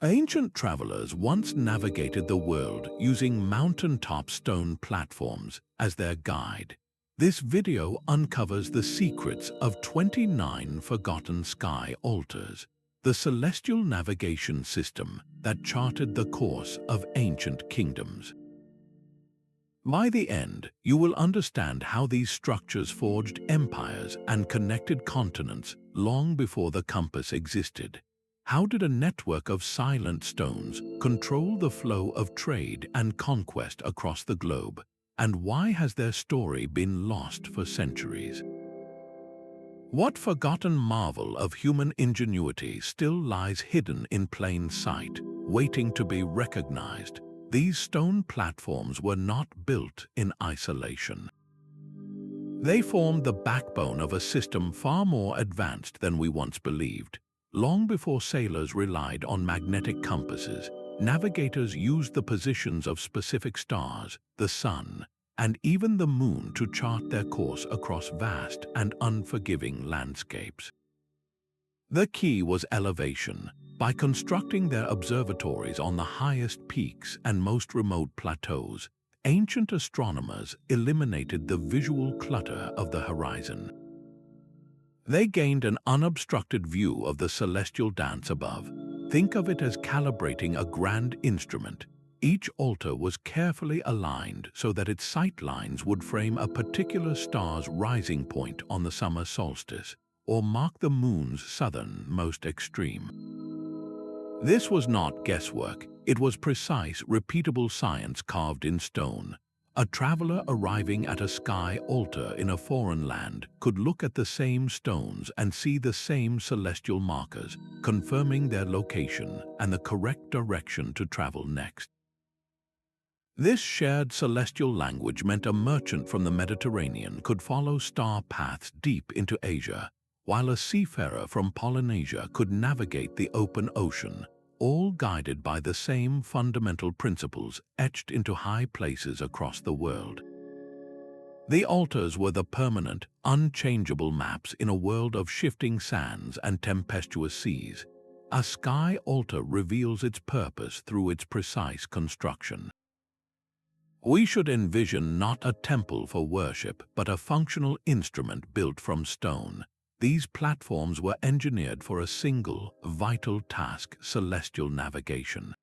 Ancient travelers once navigated the world using mountaintop stone platforms as their guide. This video uncovers the secrets of 29 forgotten sky altars, the celestial navigation system that charted the course of ancient kingdoms. By the end, you will understand how these structures forged empires and connected continents long before the compass existed. How did a network of silent stones control the flow of trade and conquest across the globe? And why has their story been lost for centuries? What forgotten marvel of human ingenuity still lies hidden in plain sight, waiting to be recognized? These stone platforms were not built in isolation. They formed the backbone of a system far more advanced than we once believed. Long before sailors relied on magnetic compasses, navigators used the positions of specific stars, the sun, and even the moon to chart their course across vast and unforgiving landscapes. The key was elevation. By constructing their observatories on the highest peaks and most remote plateaus, ancient astronomers eliminated the visual clutter of the horizon. They gained an unobstructed view of the celestial dance above. Think of it as calibrating a grand instrument. Each altar was carefully aligned so that its sight lines would frame a particular star's rising point on the summer solstice, or mark the moon's southernmost extreme. This was not guesswork. It was precise, repeatable science carved in stone. A traveler arriving at a sky altar in a foreign land could look at the same stones and see the same celestial markers, confirming their location and the correct direction to travel next. This shared celestial language meant a merchant from the Mediterranean could follow star paths deep into Asia, while a seafarer from Polynesia could navigate the open ocean, all guided by the same fundamental principles etched into high places across the world. The altars were the permanent, unchangeable maps in a world of shifting sands and tempestuous seas. A sky altar reveals its purpose through its precise construction. We should envision not a temple for worship, but a functional instrument built from stone. These platforms were engineered for a single, vital task: celestial navigation.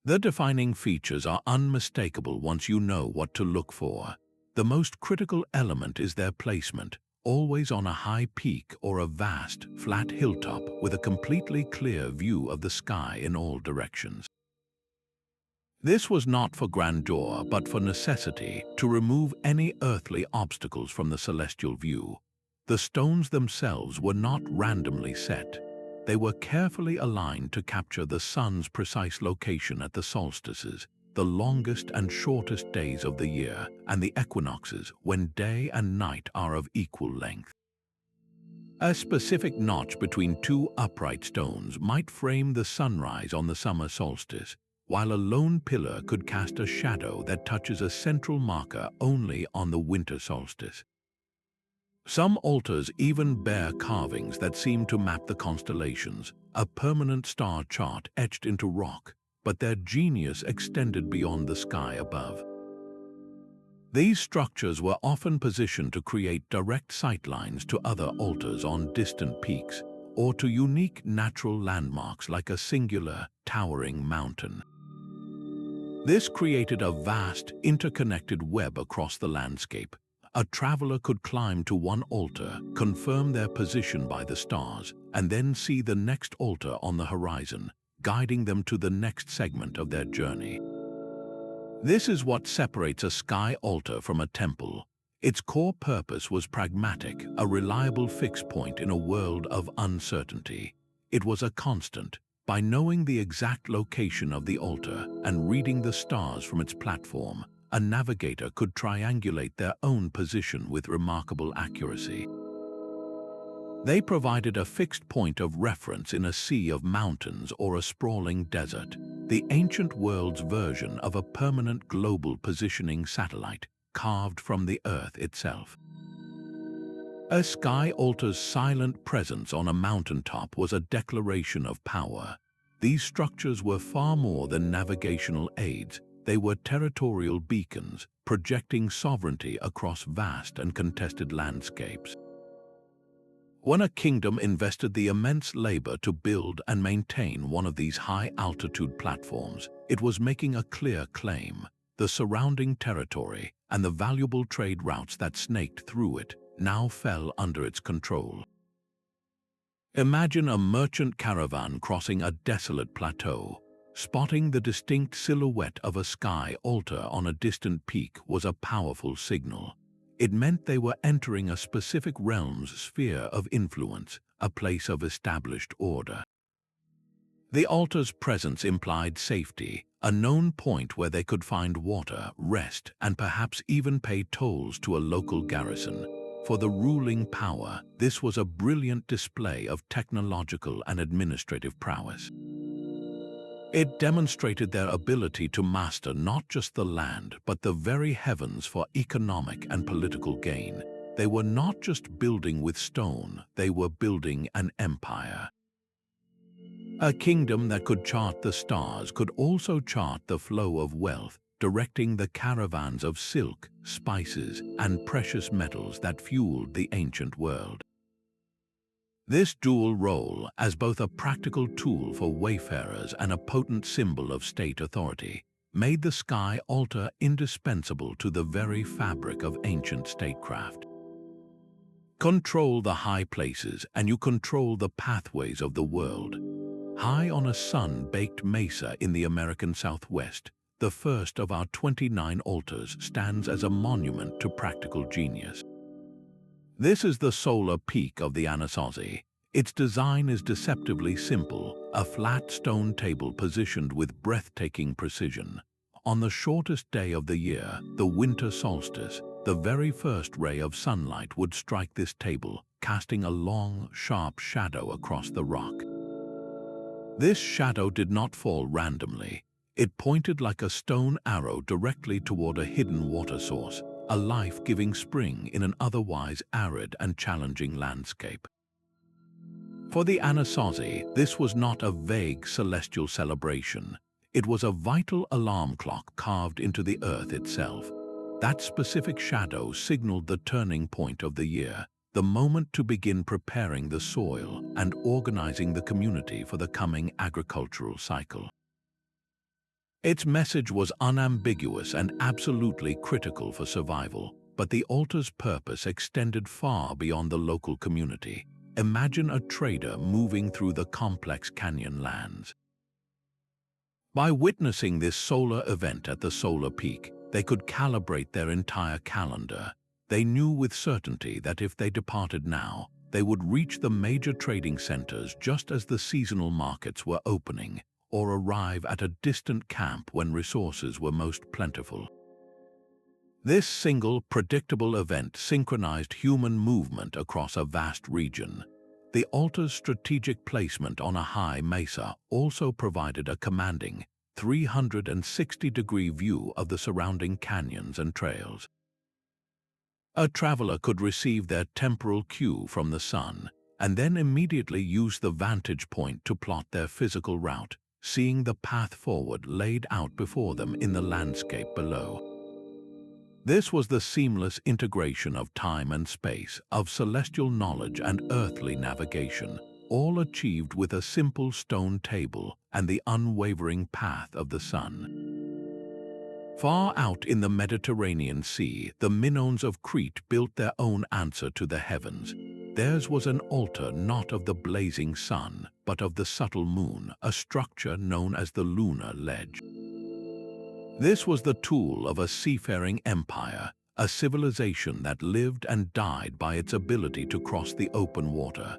The defining features are unmistakable once you know what to look for. The most critical element is their placement, always on a high peak or a vast, flat hilltop with a completely clear view of the sky in all directions. This was not for grandeur, but for necessity, to remove any earthly obstacles from the celestial view. The stones themselves were not randomly set. They were carefully aligned to capture the sun's precise location at the solstices, the longest and shortest days of the year, and the equinoxes, when day and night are of equal length. A specific notch between two upright stones might frame the sunrise on the summer solstice, while a lone pillar could cast a shadow that touches a central marker only on the winter solstice. Some altars even bear carvings that seem to map the constellations, a permanent star chart etched into rock, but their genius extended beyond the sky above. These structures were often positioned to create direct sightlines to other altars on distant peaks, or to unique natural landmarks like a singular, towering mountain. This created a vast, interconnected web across the landscape. A traveler could climb to one altar, confirm their position by the stars, and then see the next altar on the horizon, guiding them to the next segment of their journey. This is what separates a sky altar from a temple. Its core purpose was pragmatic, a reliable fixed point in a world of uncertainty. It was a constant. By knowing the exact location of the altar and reading the stars from its platform, a navigator could triangulate their own position with remarkable accuracy. They provided a fixed point of reference in a sea of mountains or a sprawling desert, the ancient world's version of a permanent global positioning satellite carved from the Earth itself. A sky altar's silent presence on a mountaintop was a declaration of power. These structures were far more than navigational aids. They were territorial beacons, projecting sovereignty across vast and contested landscapes. When a kingdom invested the immense labor to build and maintain one of these high-altitude platforms, it was making a clear claim. The surrounding territory and the valuable trade routes that snaked through it now fell under its control. Imagine a merchant caravan crossing a desolate plateau. Spotting the distinct silhouette of a sky altar on a distant peak was a powerful signal. It meant they were entering a specific realm's sphere of influence, a place of established order. The altar's presence implied safety, a known point where they could find water, rest, and perhaps even pay tolls to a local garrison. For the ruling power, this was a brilliant display of technological and administrative prowess. It demonstrated their ability to master not just the land, but the very heavens for economic and political gain. They were not just building with stone, they were building an empire. A kingdom that could chart the stars could also chart the flow of wealth, directing the caravans of silk, spices, and precious metals that fueled the ancient world. This dual role, as both a practical tool for wayfarers and a potent symbol of state authority, made the sky altar indispensable to the very fabric of ancient statecraft. Control the high places and you control the pathways of the world. High on a sun-baked mesa in the American Southwest, the first of our 29 altars stands as a monument to practical genius. This is the solar peak of the Anasazi. Its design is deceptively simple, a flat stone table positioned with breathtaking precision. On the shortest day of the year, the winter solstice, the very first ray of sunlight would strike this table, casting a long, sharp shadow across the rock. This shadow did not fall randomly. It pointed like a stone arrow directly toward a hidden water source, a life-giving spring in an otherwise arid and challenging landscape. For the Anasazi, this was not a vague celestial celebration. It was a vital alarm clock carved into the earth itself. That specific shadow signaled the turning point of the year, the moment to begin preparing the soil and organizing the community for the coming agricultural cycle. Its message was unambiguous and absolutely critical for survival, but the altar's purpose extended far beyond the local community. Imagine a trader moving through the complex canyon lands. By witnessing this solar event at the solar peak, they could calibrate their entire calendar. They knew with certainty that if they departed now, they would reach the major trading centers just as the seasonal markets were opening, or arrive at a distant camp when resources were most plentiful. This single, predictable event synchronized human movement across a vast region. The altar's strategic placement on a high mesa also provided a commanding 360-degree view of the surrounding canyons and trails. A traveler could receive their temporal cue from the sun, and then immediately use the vantage point to plot their physical route, seeing the path forward laid out before them in the landscape below. This was the seamless integration of time and space, of celestial knowledge and earthly navigation, all achieved with a simple stone table and the unwavering path of the sun. Far out in the Mediterranean Sea, the Minoans of Crete built their own answer to the heavens. Theirs was an altar not of the blazing sun, but of the subtle moon, a structure known as the Lunar ledge. This was the tool of a seafaring empire, a civilization that lived and died by its ability to cross the open water.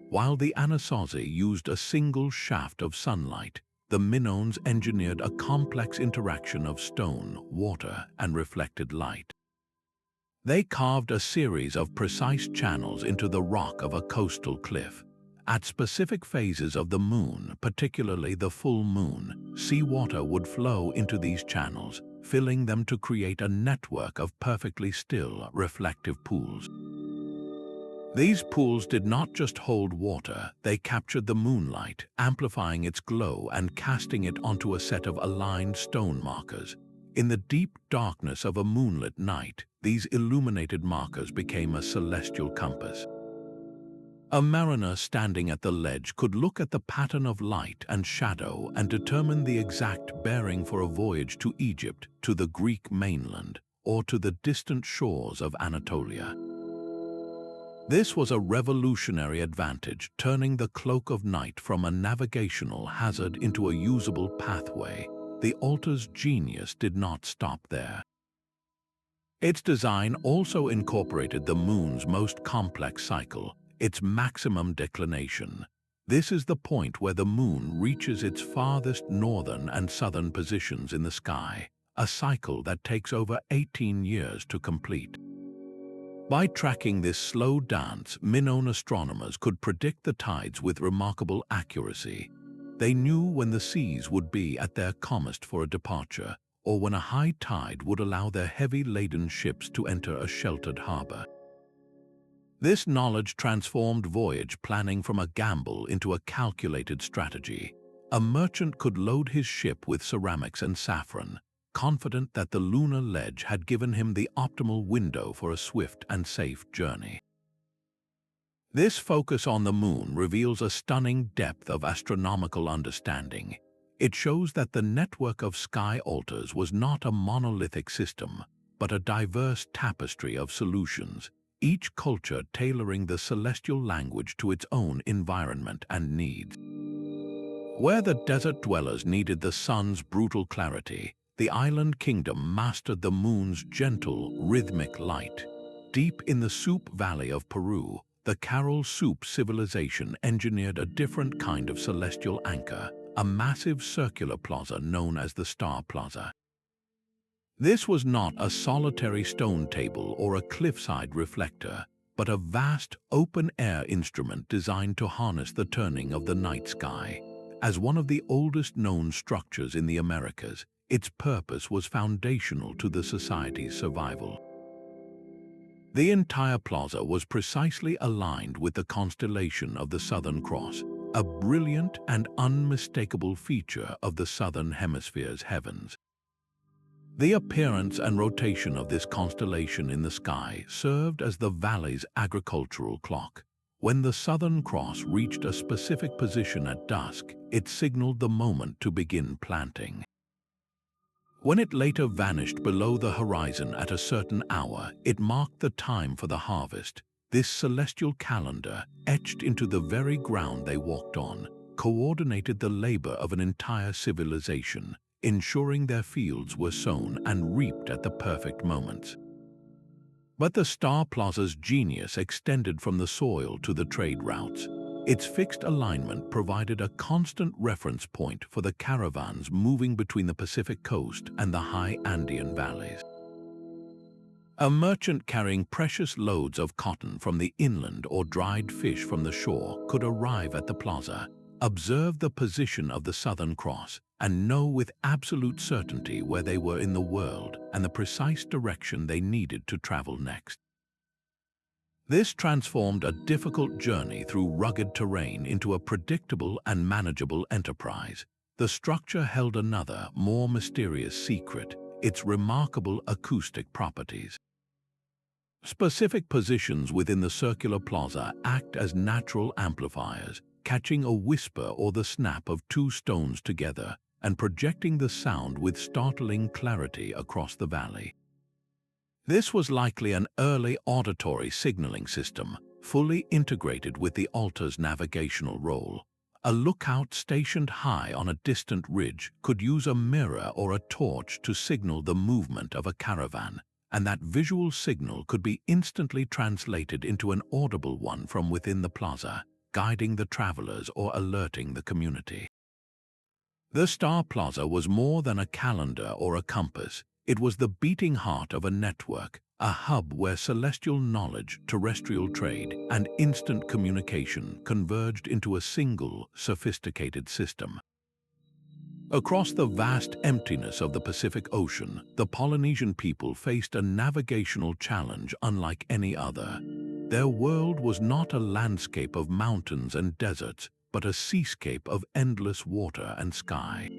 While the Anasazi used a single shaft of sunlight, the Minoans engineered a complex interaction of stone, water, and reflected light. They carved a series of precise channels into the rock of a coastal cliff. At specific phases of the moon, particularly the full moon, seawater would flow into these channels, filling them to create a network of perfectly still, reflective pools. These pools did not just hold water, they captured the moonlight, amplifying its glow and casting it onto a set of aligned stone markers. In the deep darkness of a moonlit night, these illuminated markers became a celestial compass. A mariner standing at the ledge could look at the pattern of light and shadow and determine the exact bearing for a voyage to Egypt, to the Greek mainland, or to the distant shores of Anatolia. This was a revolutionary advantage, turning the cloak of night from a navigational hazard into a usable pathway. The altar's genius did not stop there. Its design also incorporated the moon's most complex cycle, its maximum declination. This is the point where the moon reaches its farthest northern and southern positions in the sky, a cycle that takes over 18 years to complete. By tracking this slow dance, Minoan astronomers could predict the tides with remarkable accuracy. They knew when the seas would be at their calmest for a departure, or when a high tide would allow their heavy-laden ships to enter a sheltered harbor. This knowledge transformed voyage planning from a gamble into a calculated strategy. A merchant could load his ship with ceramics and saffron, confident that the lunar ledge had given him the optimal window for a swift and safe journey. This focus on the moon reveals a stunning depth of astronomical understanding. It shows that the network of sky altars was not a monolithic system, but a diverse tapestry of solutions, each culture tailoring the celestial language to its own environment and needs. Where the desert dwellers needed the sun's brutal clarity, the island kingdom mastered the moon's gentle, rhythmic light. Deep in the Supe Valley of Peru, the Caral-Supe civilization engineered a different kind of celestial anchor, a massive circular plaza known as the Star Plaza. This was not a solitary stone table or a cliffside reflector, but a vast, open-air instrument designed to harness the turning of the night sky. As one of the oldest known structures in the Americas, its purpose was foundational to the society's survival. The entire plaza was precisely aligned with the constellation of the Southern Cross, a brilliant and unmistakable feature of the Southern Hemisphere's heavens. The appearance and rotation of this constellation in the sky served as the valley's agricultural clock. When the Southern Cross reached a specific position at dusk, it signaled the moment to begin planting. When it later vanished below the horizon at a certain hour, it marked the time for the harvest. This celestial calendar, etched into the very ground they walked on, coordinated the labor of an entire civilization, ensuring their fields were sown and reaped at the perfect moments. But the Star Plaza's genius extended from the soil to the trade routes. Its fixed alignment provided a constant reference point for the caravans moving between the Pacific coast and the high Andean valleys. A merchant carrying precious loads of cotton from the inland or dried fish from the shore could arrive at the plaza, observe the position of the Southern Cross, and know with absolute certainty where they were in the world and the precise direction they needed to travel next. This transformed a difficult journey through rugged terrain into a predictable and manageable enterprise. The structure held another, more mysterious secret: its remarkable acoustic properties. Specific positions within the circular plaza act as natural amplifiers, catching a whisper or the snap of two stones together and projecting the sound with startling clarity across the valley. This was likely an early auditory signaling system, fully integrated with the altar's navigational role. A lookout stationed high on a distant ridge could use a mirror or a torch to signal the movement of a caravan, and that visual signal could be instantly translated into an audible one from within the plaza, guiding the travelers or alerting the community. The Star Plaza was more than a calendar or a compass. It was the beating heart of a network, a hub where celestial knowledge, terrestrial trade, and instant communication converged into a single, sophisticated system. Across the vast emptiness of the Pacific Ocean, the Polynesian people faced a navigational challenge unlike any other. Their world was not a landscape of mountains and deserts, but a seascape of endless water and sky.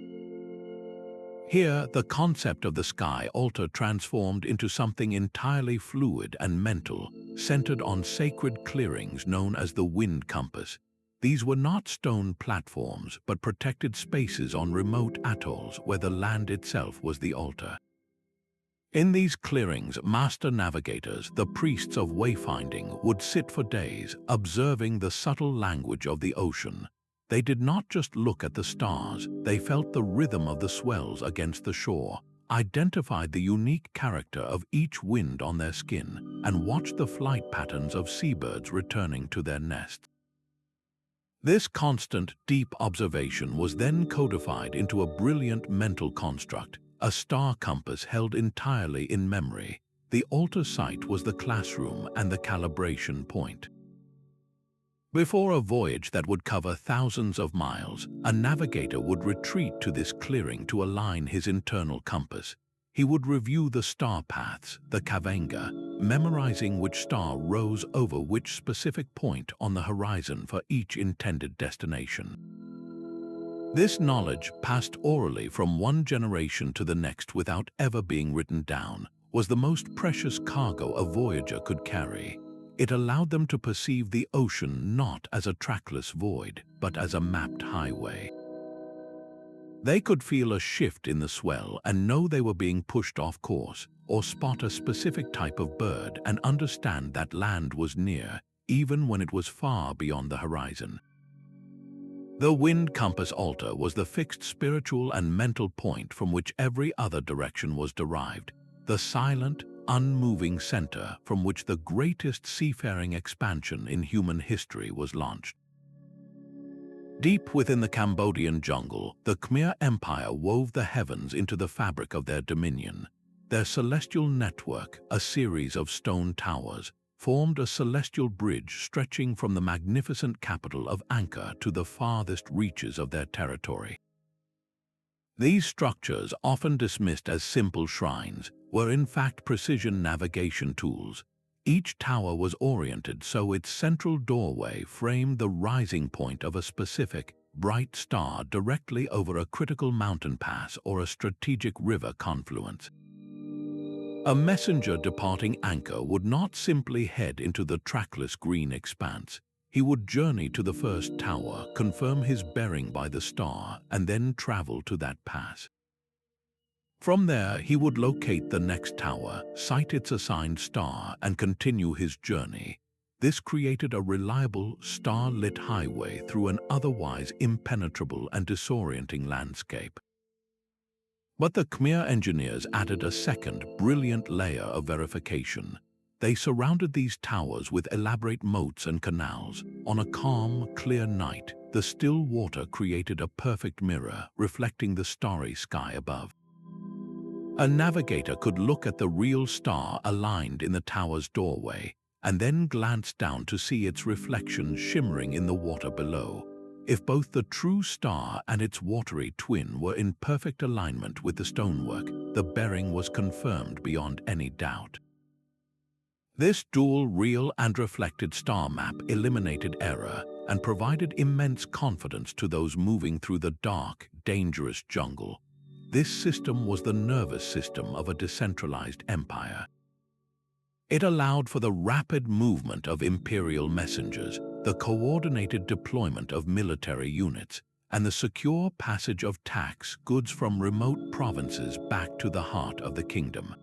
Here, the concept of the sky altar transformed into something entirely fluid and mental, centered on sacred clearings known as the wind compass. These were not stone platforms, but protected spaces on remote atolls where the land itself was the altar. In these clearings, master navigators, the priests of wayfinding, would sit for days, observing the subtle language of the ocean. They did not just look at the stars, they felt the rhythm of the swells against the shore, identified the unique character of each wind on their skin, and watched the flight patterns of seabirds returning to their nests. This constant, deep observation was then codified into a brilliant mental construct, a star compass held entirely in memory. The altar site was the classroom and the calibration point. Before a voyage that would cover thousands of miles, a navigator would retreat to this clearing to align his internal compass. He would review the star paths, the kavanga, memorizing which star rose over which specific point on the horizon for each intended destination. This knowledge, passed orally from one generation to the next without ever being written down, was the most precious cargo a voyager could carry. It allowed them to perceive the ocean not as a trackless void, but as a mapped highway. They could feel a shift in the swell and know they were being pushed off course, or spot a specific type of bird and understand that land was near, even when it was far beyond the horizon. The wind compass altar was the fixed spiritual and mental point from which every other direction was derived, the silent, unmoving center from which the greatest seafaring expansion in human history was launched. Deep within the Cambodian jungle, the Khmer Empire wove the heavens into the fabric of their dominion. Their celestial network, a series of stone towers, formed a celestial bridge stretching from the magnificent capital of Angkor to the farthest reaches of their territory. These structures, often dismissed as simple shrines, were in fact precision navigation tools. Each tower was oriented so its central doorway framed the rising point of a specific, bright star directly over a critical mountain pass or a strategic river confluence. A messenger departing Angkor would not simply head into the trackless green expanse. He would journey to the first tower, confirm his bearing by the star, and then travel to that pass. From there, he would locate the next tower, sight its assigned star, and continue his journey. This created a reliable, star-lit highway through an otherwise impenetrable and disorienting landscape. But the Khmer engineers added a second, brilliant layer of verification. They surrounded these towers with elaborate moats and canals. On a calm, clear night, the still water created a perfect mirror, reflecting the starry sky above. A navigator could look at the real star aligned in the tower's doorway, and then glance down to see its reflection shimmering in the water below. If both the true star and its watery twin were in perfect alignment with the stonework, the bearing was confirmed beyond any doubt. This dual real and reflected star map eliminated error and provided immense confidence to those moving through the dark, dangerous jungle. This system was the nervous system of a decentralized empire. It allowed for the rapid movement of imperial messengers, the coordinated deployment of military units, and the secure passage of tax goods from remote provinces back to the heart of the kingdom.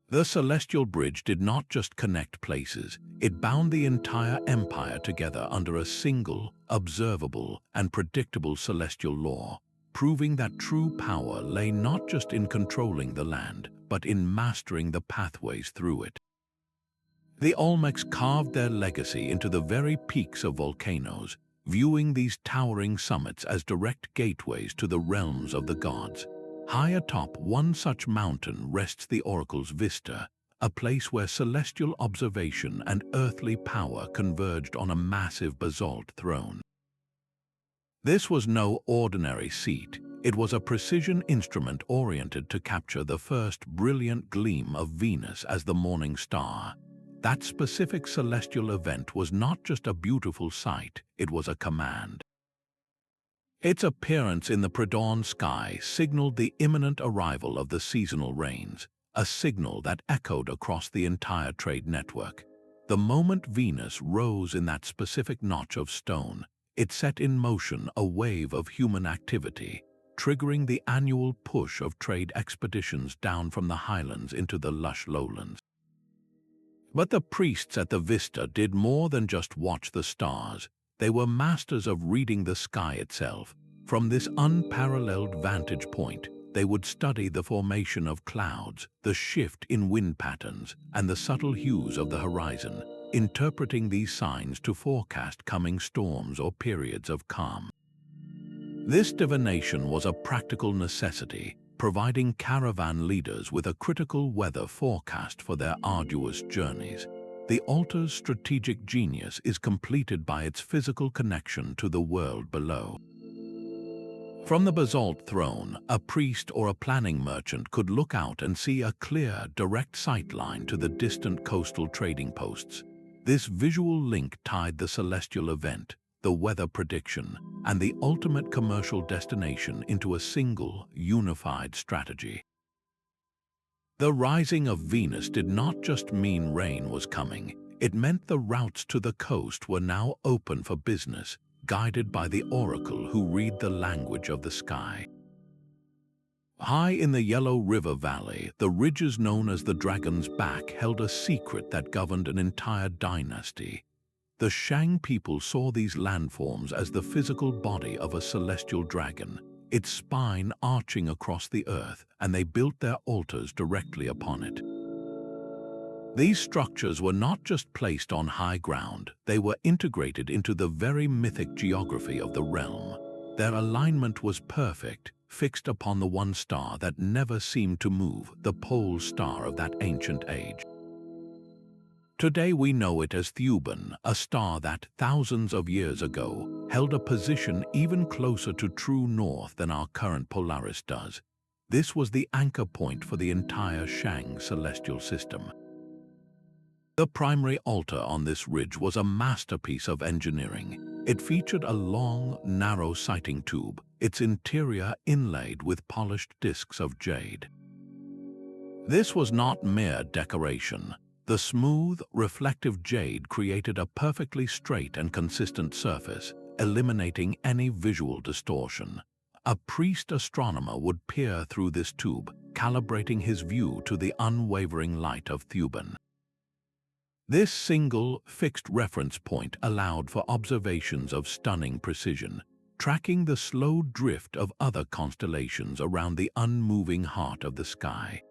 The Celestial Bridge did not just connect places, it bound the entire empire together under a single, observable, and predictable celestial law, proving that true power lay not just in controlling the land, but in mastering the pathways through it. The Olmecs carved their legacy into the very peaks of volcanoes, viewing these towering summits as direct gateways to the realms of the gods. High atop one such mountain rests the oracle's Vista, a place where celestial observation and earthly power converged on a massive basalt throne. This was no ordinary seat. It was a precision instrument oriented to capture the first brilliant gleam of Venus as the morning star. That specific celestial event was not just a beautiful sight, it was a command. Its appearance in the pre-dawn sky signaled the imminent arrival of the seasonal rains, a signal that echoed across the entire trade network. The moment Venus rose in that specific notch of stone, it set in motion a wave of human activity, triggering the annual push of trade expeditions down from the highlands into the lush lowlands. But the priests at the Vista did more than just watch the stars. They were masters of reading the sky itself. From this unparalleled vantage point, they would study the formation of clouds, the shift in wind patterns, and the subtle hues of the horizon, interpreting these signs to forecast coming storms or periods of calm. This divination was a practical necessity, providing caravan leaders with a critical weather forecast for their arduous journeys. The altar's strategic genius is completed by its physical connection to the world below. From the basalt throne, a priest or a planning merchant could look out and see a clear, direct sightline to the distant coastal trading posts. This visual link tied the celestial event, the weather prediction, and the ultimate commercial destination into a single, unified strategy. The rising of Venus did not just mean rain was coming. It meant the routes to the coast were now open for business, guided by the oracle who read the language of the sky. High in the Yellow River Valley, the ridges known as the Dragon's Back held a secret that governed an entire dynasty. The Shang people saw these landforms as the physical body of a celestial dragon, its spine arching across the earth, and they built their altars directly upon it. These structures were not just placed on high ground, they were integrated into the very mythic geography of the realm. Their alignment was perfect, fixed upon the one star that never seemed to move, the pole star of that ancient age. Today we know it as Thuban, a star that, thousands of years ago, held a position even closer to true north than our current Polaris does. This was the anchor point for the entire Shang celestial system. The primary altar on this ridge was a masterpiece of engineering. It featured a long, narrow sighting tube, its interior inlaid with polished discs of jade. This was not mere decoration. The smooth, reflective jade created a perfectly straight and consistent surface, eliminating any visual distortion. A priest astronomer would peer through this tube, calibrating his view to the unwavering light of Thuban. This single, fixed reference point allowed for observations of stunning precision, tracking the slow drift of other constellations around the unmoving heart of the sky.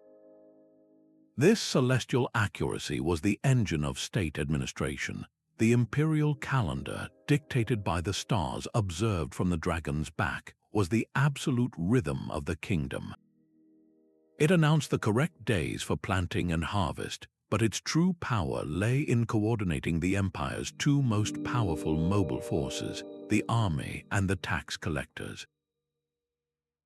This celestial accuracy was the engine of state administration. The imperial calendar, dictated by the stars observed from the Dragon's Back, was the absolute rhythm of the kingdom. It announced the correct days for planting and harvest, but its true power lay in coordinating the empire's two most powerful mobile forces, the army and the tax collectors.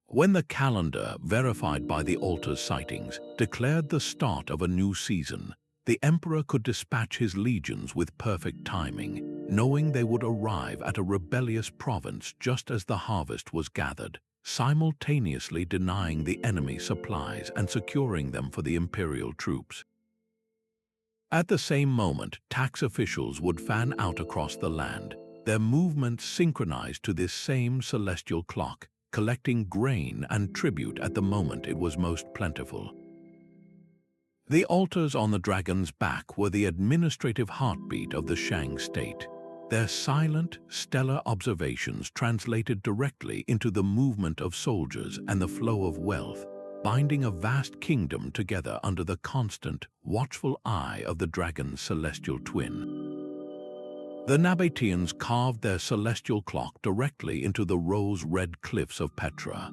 When the calendar, verified by the altar's sightings, declared the start of a new season, the emperor could dispatch his legions with perfect timing, knowing they would arrive at a rebellious province just as the harvest was gathered, simultaneously denying the enemy supplies and securing them for the imperial troops. At the same moment, tax officials would fan out across the land, their movements synchronized to this same celestial clock, collecting grain and tribute at the moment it was most plentiful. The altars on the Dragon's Back were the administrative heartbeat of the Shang state. Their silent, stellar observations translated directly into the movement of soldiers and the flow of wealth, binding a vast kingdom together under the constant, watchful eye of the dragon's celestial twin. The Nabateans carved their celestial clock directly into the rose-red cliffs of Petra.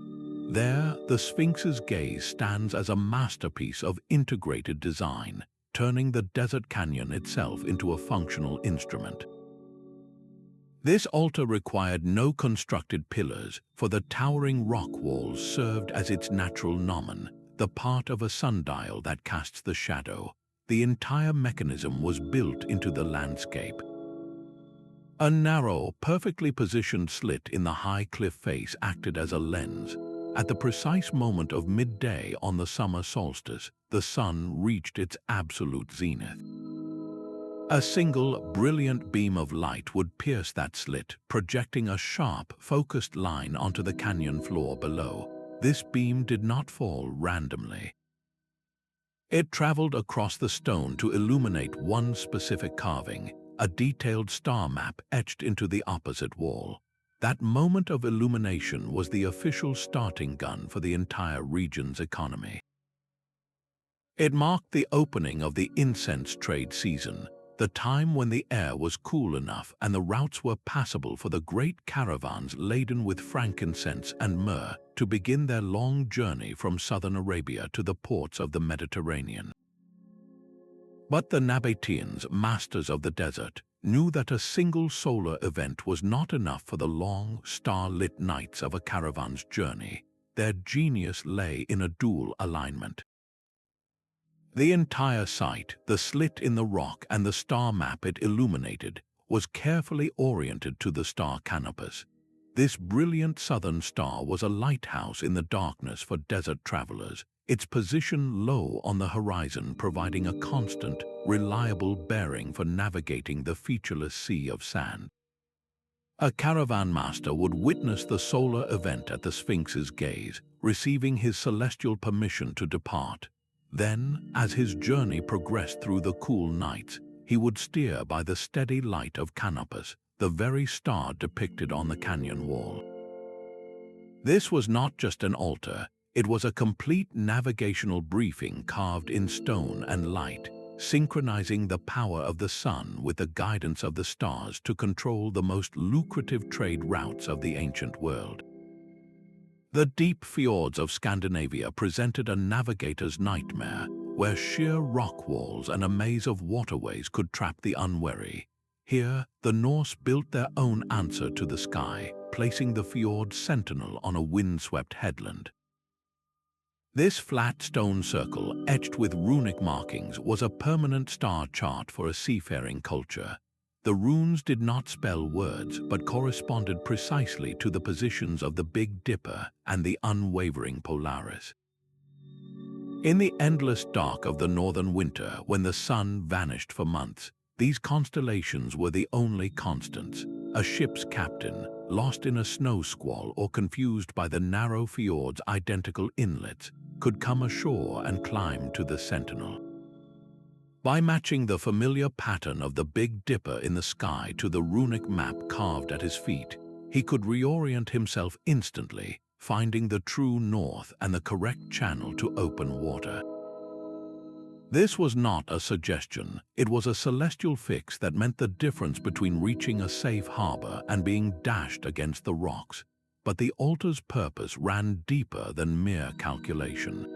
There, the Sphinx's gaze stands as a masterpiece of integrated design, turning the desert canyon itself into a functional instrument. This altar required no constructed pillars, for the towering rock walls served as its natural gnomon, the part of a sundial that casts the shadow. the entire mechanism was built into the landscape. A narrow, perfectly positioned slit in the high cliff face acted as a lens. At the precise moment of midday on the summer solstice, the sun reached its absolute zenith. A single, brilliant beam of light would pierce that slit, projecting a sharp, focused line onto the canyon floor below. This beam did not fall randomly. It traveled across the stone to illuminate one specific carving, a detailed star map etched into the opposite wall. That moment of illumination was the official starting gun for the entire region's economy. It marked the opening of the incense trade season, the time when the air was cool enough and the routes were passable for the great caravans laden with frankincense and myrrh to begin their long journey from southern Arabia to the ports of the Mediterranean. But the Nabateans, masters of the desert, knew that a single solar event was not enough for the long, star-lit nights of a caravan's journey. Their genius lay in a dual alignment. The entire site, the slit in the rock and the star map it illuminated, was carefully oriented to the star Canopus. This brilliant southern star was a lighthouse in the darkness for desert travelers, its position low on the horizon providing a constant, reliable bearing for navigating the featureless sea of sand. A caravan master would witness the solar event at the Sphinx's gaze, receiving his celestial permission to depart. Then, as his journey progressed through the cool nights, he would steer by the steady light of Canopus, the very star depicted on the canyon wall. This was not just an altar, it was a complete navigational briefing carved in stone and light, synchronizing the power of the sun with the guidance of the stars to control the most lucrative trade routes of the ancient world. The deep fjords of Scandinavia presented a navigator's nightmare, where sheer rock walls and a maze of waterways could trap the unwary. Here, the Norse built their own answer to the sky, placing the fjord Sentinel on a windswept headland. This flat stone circle, etched with runic markings, was a permanent star chart for a seafaring culture. The runes did not spell words, but corresponded precisely to the positions of the Big Dipper and the unwavering Polaris. In the endless dark of the northern winter, when the sun vanished for months, these constellations were the only constants. A ship's captain, lost in a snow squall or confused by the narrow fjord's identical inlets, could come ashore and climb to the Sentinel. By matching the familiar pattern of the Big Dipper in the sky to the runic map carved at his feet, he could reorient himself instantly, finding the true north and the correct channel to open water. This was not a suggestion, it was a celestial fix that meant the difference between reaching a safe harbor and being dashed against the rocks. But the altar's purpose ran deeper than mere calculation.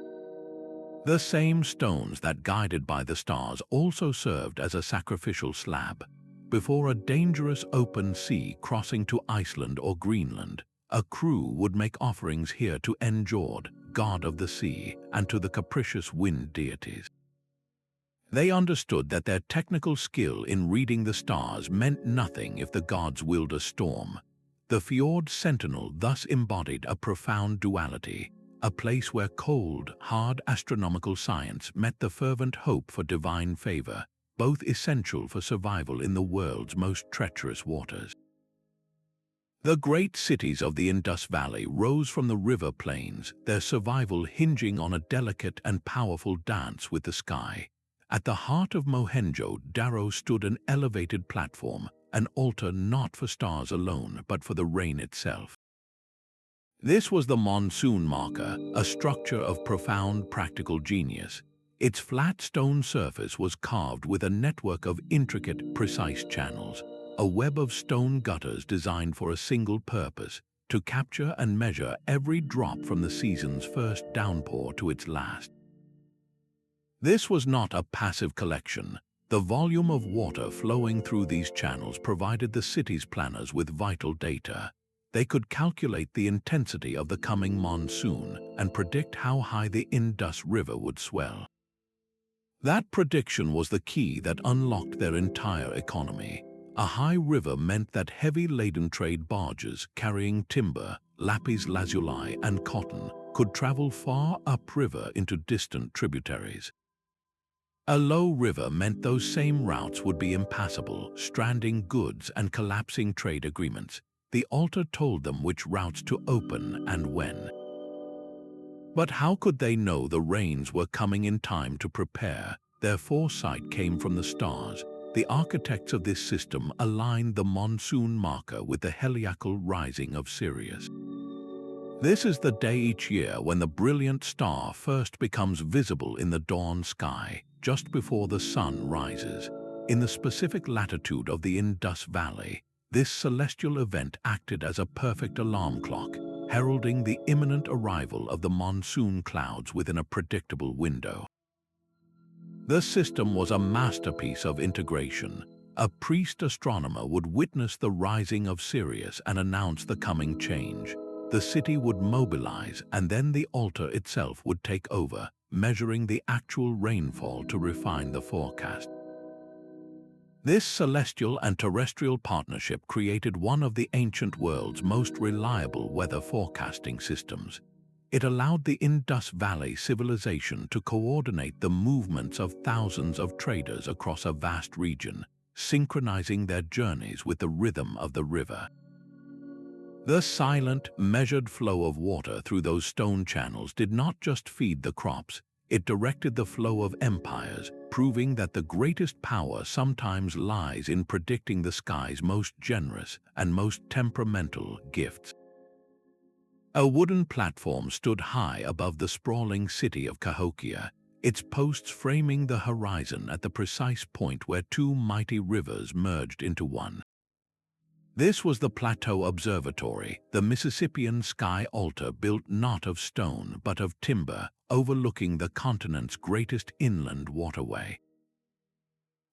The same stones that guided by the stars also served as a sacrificial slab. Before a dangerous open sea crossing to Iceland or Greenland, a crew would make offerings here to Fjord, god of the sea, and to the capricious wind deities. They understood that their technical skill in reading the stars meant nothing if the gods willed a storm. The Fjord Sentinel thus embodied a profound duality, a place where cold, hard astronomical science met the fervent hope for divine favor, both essential for survival in the world's most treacherous waters. The great cities of the Indus Valley rose from the river plains, their survival hinging on a delicate and powerful dance with the sky. At the heart of Mohenjo-Daro stood an elevated platform, an altar not for stars alone, but for the rain itself. This was the Monsoon marker, a structure of profound practical genius. Its flat stone surface was carved with a network of intricate, precise channels, a web of stone gutters designed for a single purpose, to capture and measure every drop from the season's first downpour to its last. This was not a passive collection. The volume of water flowing through these channels provided the city's planners with vital data. They could calculate the intensity of the coming monsoon and predict how high the Indus River would swell. That prediction was the key that unlocked their entire economy. A high river meant that heavy-laden trade barges carrying timber, lapis lazuli, and cotton could travel far upriver into distant tributaries. A low river meant those same routes would be impassable, stranding goods and collapsing trade agreements. The altar told them which routes to open and when. But how could they know the rains were coming in time to prepare? Their foresight came from the stars. The architects of this system aligned the monsoon marker with the heliacal rising of Sirius. This is the day each year when the brilliant star first becomes visible in the dawn sky, just before the sun rises. In the specific latitude of the Indus Valley, this celestial event acted as a perfect alarm clock, heralding the imminent arrival of the monsoon clouds within a predictable window. The system was a masterpiece of integration. A priest astronomer would witness the rising of Sirius and announce the coming change. The city would mobilize, and then the altar itself would take over, measuring the actual rainfall to refine the forecast. This celestial and terrestrial partnership created one of the ancient world's most reliable weather forecasting systems. It allowed the Indus Valley civilization to coordinate the movements of thousands of traders across a vast region, synchronizing their journeys with the rhythm of the river. The silent, measured flow of water through those stone channels did not just feed the crops, it directed the flow of empires, proving that the greatest power sometimes lies in predicting the sky's most generous and most temperamental gifts. A wooden platform stood high above the sprawling city of Cahokia, its posts framing the horizon at the precise point where two mighty rivers merged into one. This was the Plateau Observatory, the Mississippian sky altar built not of stone but of timber, overlooking the continent's greatest inland waterway.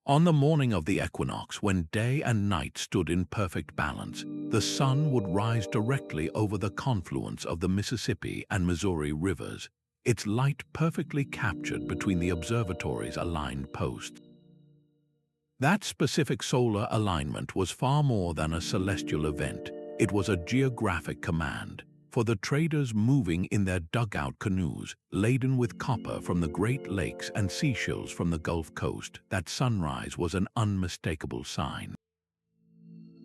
On the morning of the equinox, when day and night stood in perfect balance, the sun would rise directly over the confluence of the Mississippi and Missouri rivers, its light perfectly captured between the observatory's aligned posts. That specific solar alignment was far more than a celestial event. It was a geographic command. For the traders moving in their dugout canoes, laden with copper from the Great Lakes and seashells from the Gulf Coast, that sunrise was an unmistakable sign.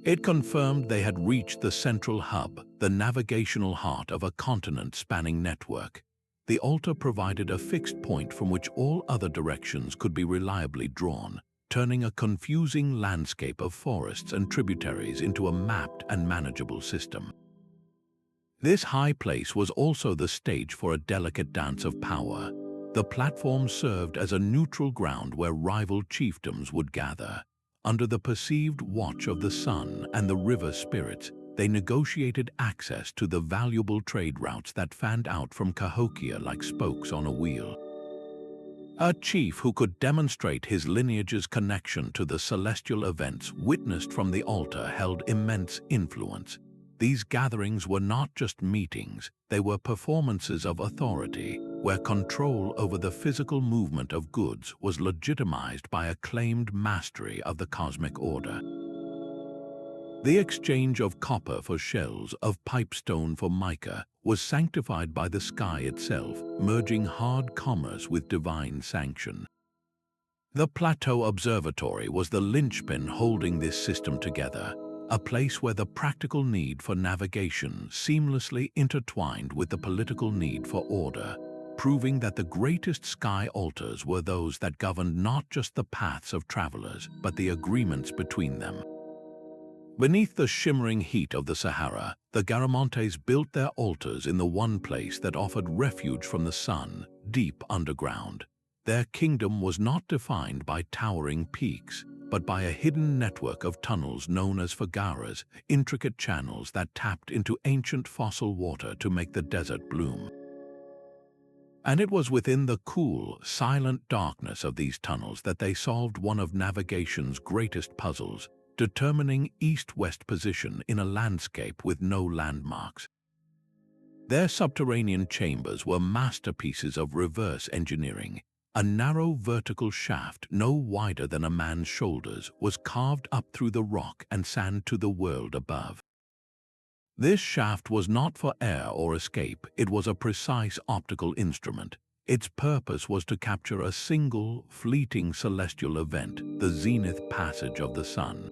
It confirmed they had reached the central hub, the navigational heart of a continent-spanning network. The altar provided a fixed point from which all other directions could be reliably drawn, turning a confusing landscape of forests and tributaries into a mapped and manageable system. This high place was also the stage for a delicate dance of power. The platform served as a neutral ground where rival chiefdoms would gather. Under the perceived watch of the sun and the river spirits, they negotiated access to the valuable trade routes that fanned out from Cahokia like spokes on a wheel. A chief who could demonstrate his lineage's connection to the celestial events witnessed from the altar held immense influence. These gatherings were not just meetings, they were performances of authority, where control over the physical movement of goods was legitimized by a claimed mastery of the cosmic order. The exchange of copper for shells, of pipestone for mica, was sanctified by the sky itself, merging hard commerce with divine sanction. The Plateau Observatory was the linchpin holding this system together, a place where the practical need for navigation seamlessly intertwined with the political need for order, proving that the greatest sky altars were those that governed not just the paths of travelers, but the agreements between them. Beneath the shimmering heat of the Sahara, the Garamantes built their altars in the one place that offered refuge from the sun, deep underground. Their kingdom was not defined by towering peaks, but by a hidden network of tunnels known as fagaras, intricate channels that tapped into ancient fossil water to make the desert bloom. And it was within the cool, silent darkness of these tunnels that they solved one of navigation's greatest puzzles, determining east-west position in a landscape with no landmarks. Their subterranean chambers were masterpieces of reverse engineering, a narrow vertical shaft no wider than a man's shoulders was carved up through the rock and sand to the world above. This shaft was not for air or escape, it was a precise optical instrument. Its purpose was to capture a single, fleeting celestial event, the zenith passage of the sun.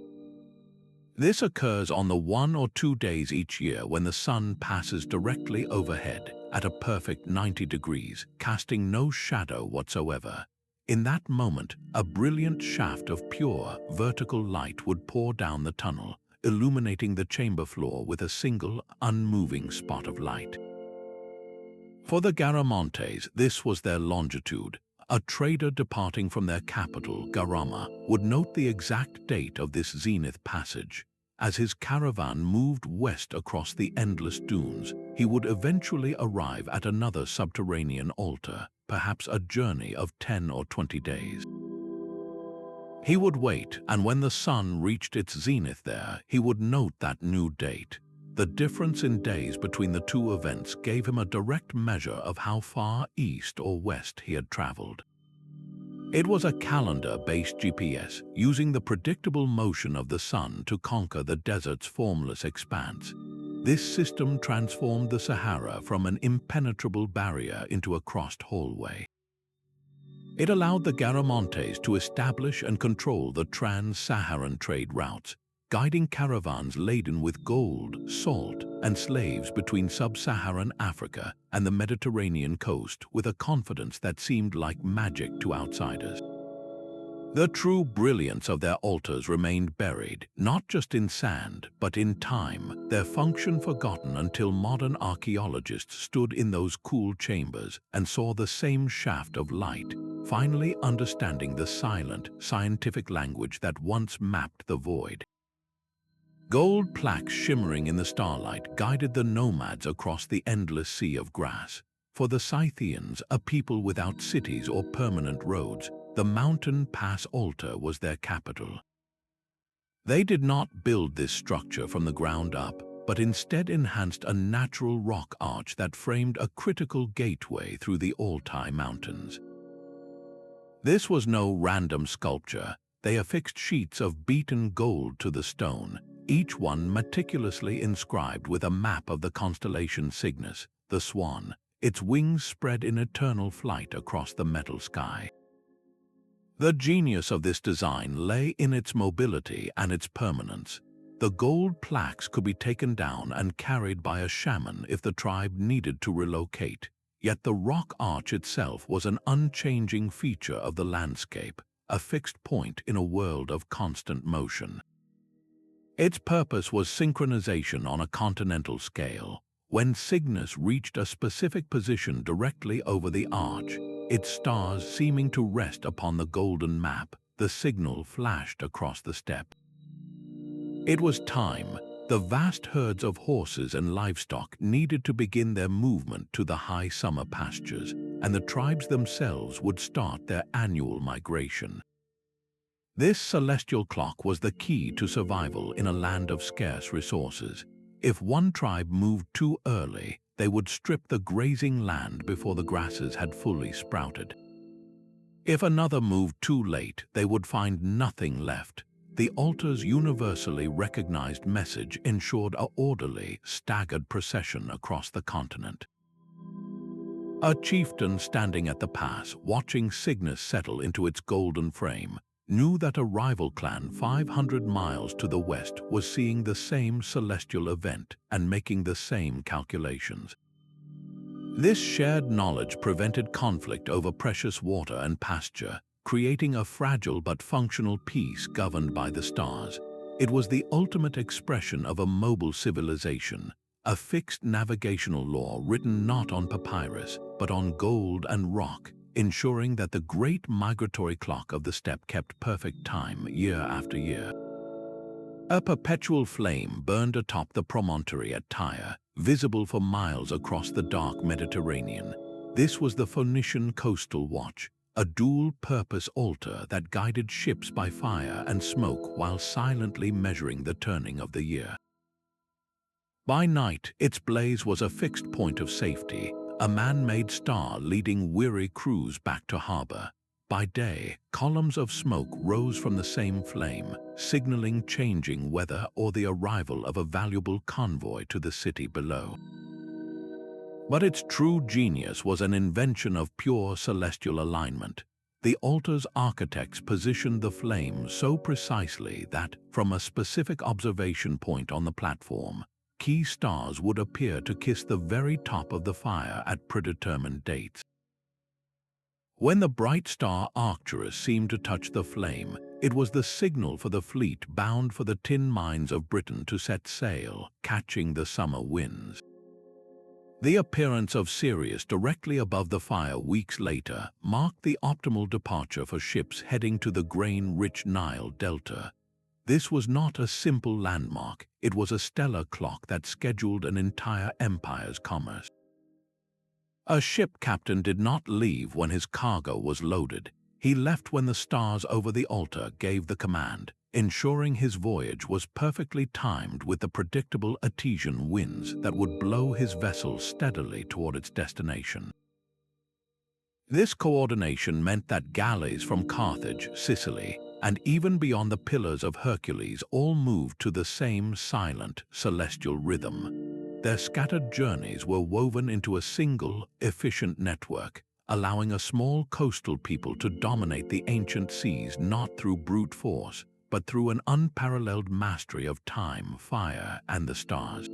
This occurs on the 1 or 2 days each year when the sun passes directly overhead at a perfect 90 degrees, casting no shadow whatsoever. In that moment, a brilliant shaft of pure, vertical light would pour down the tunnel, illuminating the chamber floor with a single, unmoving spot of light. For the Garamantes, this was their longitude. A trader departing from their capital, Garama, would note the exact date of this zenith passage. As his caravan moved west across the endless dunes, he would eventually arrive at another subterranean altar, perhaps a journey of 10 or 20 days. He would wait, and when the sun reached its zenith there, he would note that new date. The difference in days between the two events gave him a direct measure of how far east or west he had traveled. It was a calendar-based GPS, using the predictable motion of the sun to conquer the desert's formless expanse. This system transformed the Sahara from an impenetrable barrier into a crossed hallway. It allowed the Garamantes to establish and control the trans-Saharan trade routes, guiding caravans laden with gold, salt, and slaves between sub-Saharan Africa and the Mediterranean coast with a confidence that seemed like magic to outsiders. The true brilliance of their altars remained buried, not just in sand, but in time, their function forgotten until modern archaeologists stood in those cool chambers and saw the same shaft of light, finally understanding the silent, scientific language that once mapped the void. Gold plaques shimmering in the starlight guided the nomads across the endless sea of grass. For the Scythians, a people without cities or permanent roads, the mountain pass altar was their capital. They did not build this structure from the ground up, but instead enhanced a natural rock arch that framed a critical gateway through the Altai Mountains. This was no random sculpture. They affixed sheets of beaten gold to the stone, each one meticulously inscribed with a map of the constellation Cygnus, the swan, its wings spread in eternal flight across the metal sky. The genius of this design lay in its mobility and its permanence. The gold plaques could be taken down and carried by a shaman if the tribe needed to relocate, yet the rock arch itself was an unchanging feature of the landscape, a fixed point in a world of constant motion. Its purpose was synchronization on a continental scale. When Cygnus reached a specific position directly over the arch, its stars seeming to rest upon the golden map, the signal flashed across the steppe. It was time. The vast herds of horses and livestock needed to begin their movement to the high summer pastures, and the tribes themselves would start their annual migration. This celestial clock was the key to survival in a land of scarce resources. If one tribe moved too early, they would strip the grazing land before the grasses had fully sprouted. If another moved too late, they would find nothing left. The altar's universally recognized message ensured an orderly, staggered procession across the continent. A chieftain standing at the pass, watching Cygnus settle into its golden frame, knew that a rival clan 500 miles to the west was seeing the same celestial event and making the same calculations. This shared knowledge prevented conflict over precious water and pasture, creating a fragile but functional peace governed by the stars. It was the ultimate expression of a mobile civilization, a fixed navigational law written not on papyrus, but on gold and rock, ensuring that the great migratory clock of the steppe kept perfect time year after year. A perpetual flame burned atop the promontory at Tyre, visible for miles across the dark Mediterranean. This was the Phoenician coastal watch, a dual-purpose altar that guided ships by fire and smoke while silently measuring the turning of the year. By night, its blaze was a fixed point of safety, a man-made star leading weary crews back to harbor. By day, columns of smoke rose from the same flame, signaling changing weather or the arrival of a valuable convoy to the city below. But its true genius was an invention of pure celestial alignment. The altar's architects positioned the flame so precisely that, from a specific observation point on the platform, key stars would appear to kiss the very top of the fire at predetermined dates. When the bright star Arcturus seemed to touch the flame, it was the signal for the fleet bound for the tin mines of Britain to set sail, catching the summer winds. The appearance of Sirius directly above the fire weeks later marked the optimal departure for ships heading to the grain-rich Nile Delta. This was not a simple landmark, it was a stellar clock that scheduled an entire empire's commerce. A ship captain did not leave when his cargo was loaded. He left when the stars over the altar gave the command, ensuring his voyage was perfectly timed with the predictable Artesian winds that would blow his vessel steadily toward its destination. This coordination meant that galleys from Carthage, Sicily, and even beyond the Pillars of Hercules all moved to the same silent, celestial rhythm. Their scattered journeys were woven into a single, efficient network, allowing a small coastal people to dominate the ancient seas not through brute force, but through an unparalleled mastery of time, fire, and the stars.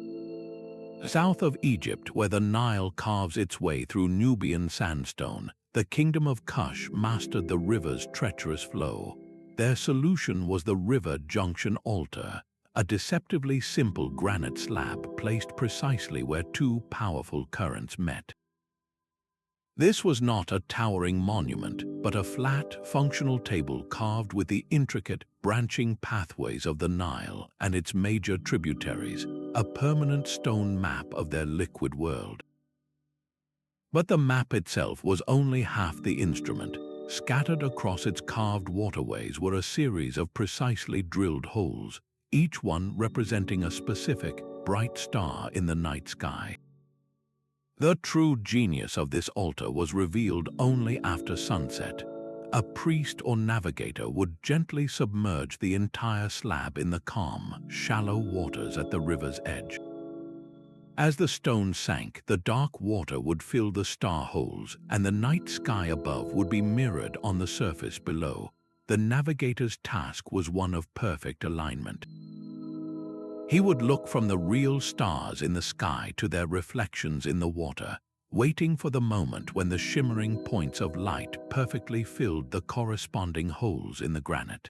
South of Egypt, where the Nile carves its way through Nubian sandstone, the kingdom of Kush mastered the river's treacherous flow. Their solution was the river junction altar, a deceptively simple granite slab placed precisely where two powerful currents met. This was not a towering monument, but a flat, functional table carved with the intricate, branching pathways of the Nile and its major tributaries, a permanent stone map of their liquid world. But the map itself was only half the instrument. Scattered across its carved waterways were a series of precisely drilled holes, each one representing a specific, bright star in the night sky. The true genius of this altar was revealed only after sunset. A priest or navigator would gently submerge the entire slab in the calm, shallow waters at the river's edge. As the stone sank, the dark water would fill the star holes, and the night sky above would be mirrored on the surface below. The navigator's task was one of perfect alignment. He would look from the real stars in the sky to their reflections in the water, waiting for the moment when the shimmering points of light perfectly filled the corresponding holes in the granite.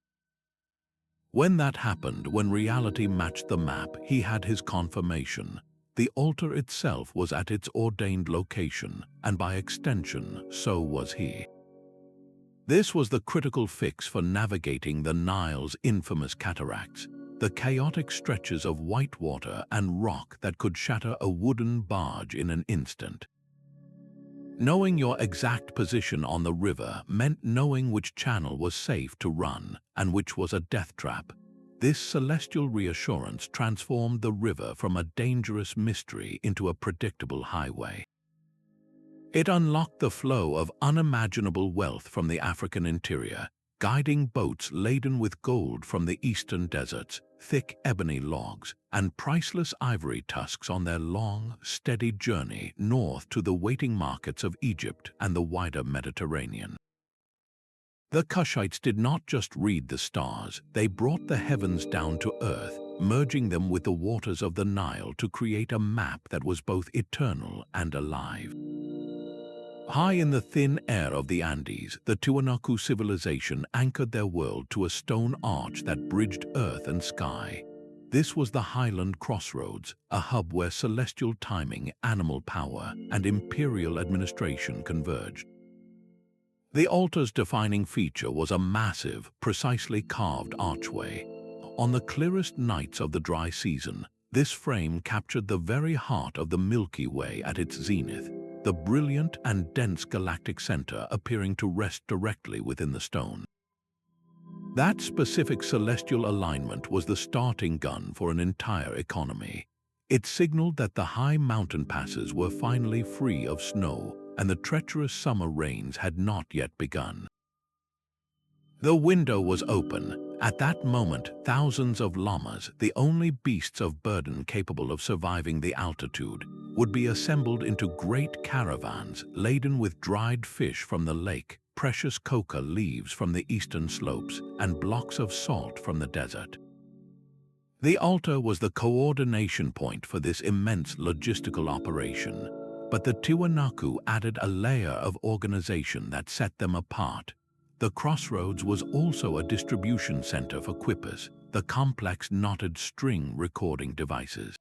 When that happened, when reality matched the map, he had his confirmation. The altar itself was at its ordained location, and by extension, so was he. This was the critical fix for navigating the Nile's infamous cataracts, the chaotic stretches of white water and rock that could shatter a wooden barge in an instant. Knowing your exact position on the river meant knowing which channel was safe to run and which was a death trap. This celestial reassurance transformed the river from a dangerous mystery into a predictable highway. It unlocked the flow of unimaginable wealth from the African interior, guiding boats laden with gold from the eastern deserts, thick ebony logs, and priceless ivory tusks on their long, steady journey north to the waiting markets of Egypt and the wider Mediterranean. The Kushites did not just read the stars, they brought the heavens down to earth, merging them with the waters of the Nile to create a map that was both eternal and alive. High in the thin air of the Andes, the Tiwanaku civilization anchored their world to a stone arch that bridged earth and sky. This was the Highland Crossroads, a hub where celestial timing, animal power, and imperial administration converged. The altar's defining feature was a massive, precisely carved archway. On the clearest nights of the dry season, this frame captured the very heart of the Milky Way at its zenith, the brilliant and dense galactic center appearing to rest directly within the stone. That specific celestial alignment was the starting gun for an entire economy. It signaled that the high mountain passes were finally free of snow, and the treacherous summer rains had not yet begun. The window was open. At that moment, thousands of llamas, the only beasts of burden capable of surviving the altitude, would be assembled into great caravans laden with dried fish from the lake, precious coca leaves from the eastern slopes, and blocks of salt from the desert. The altar was the coordination point for this immense logistical operation, but the Tiwanaku added a layer of organization that set them apart. The crossroads was also a distribution center for quippers, the complex knotted string recording devices.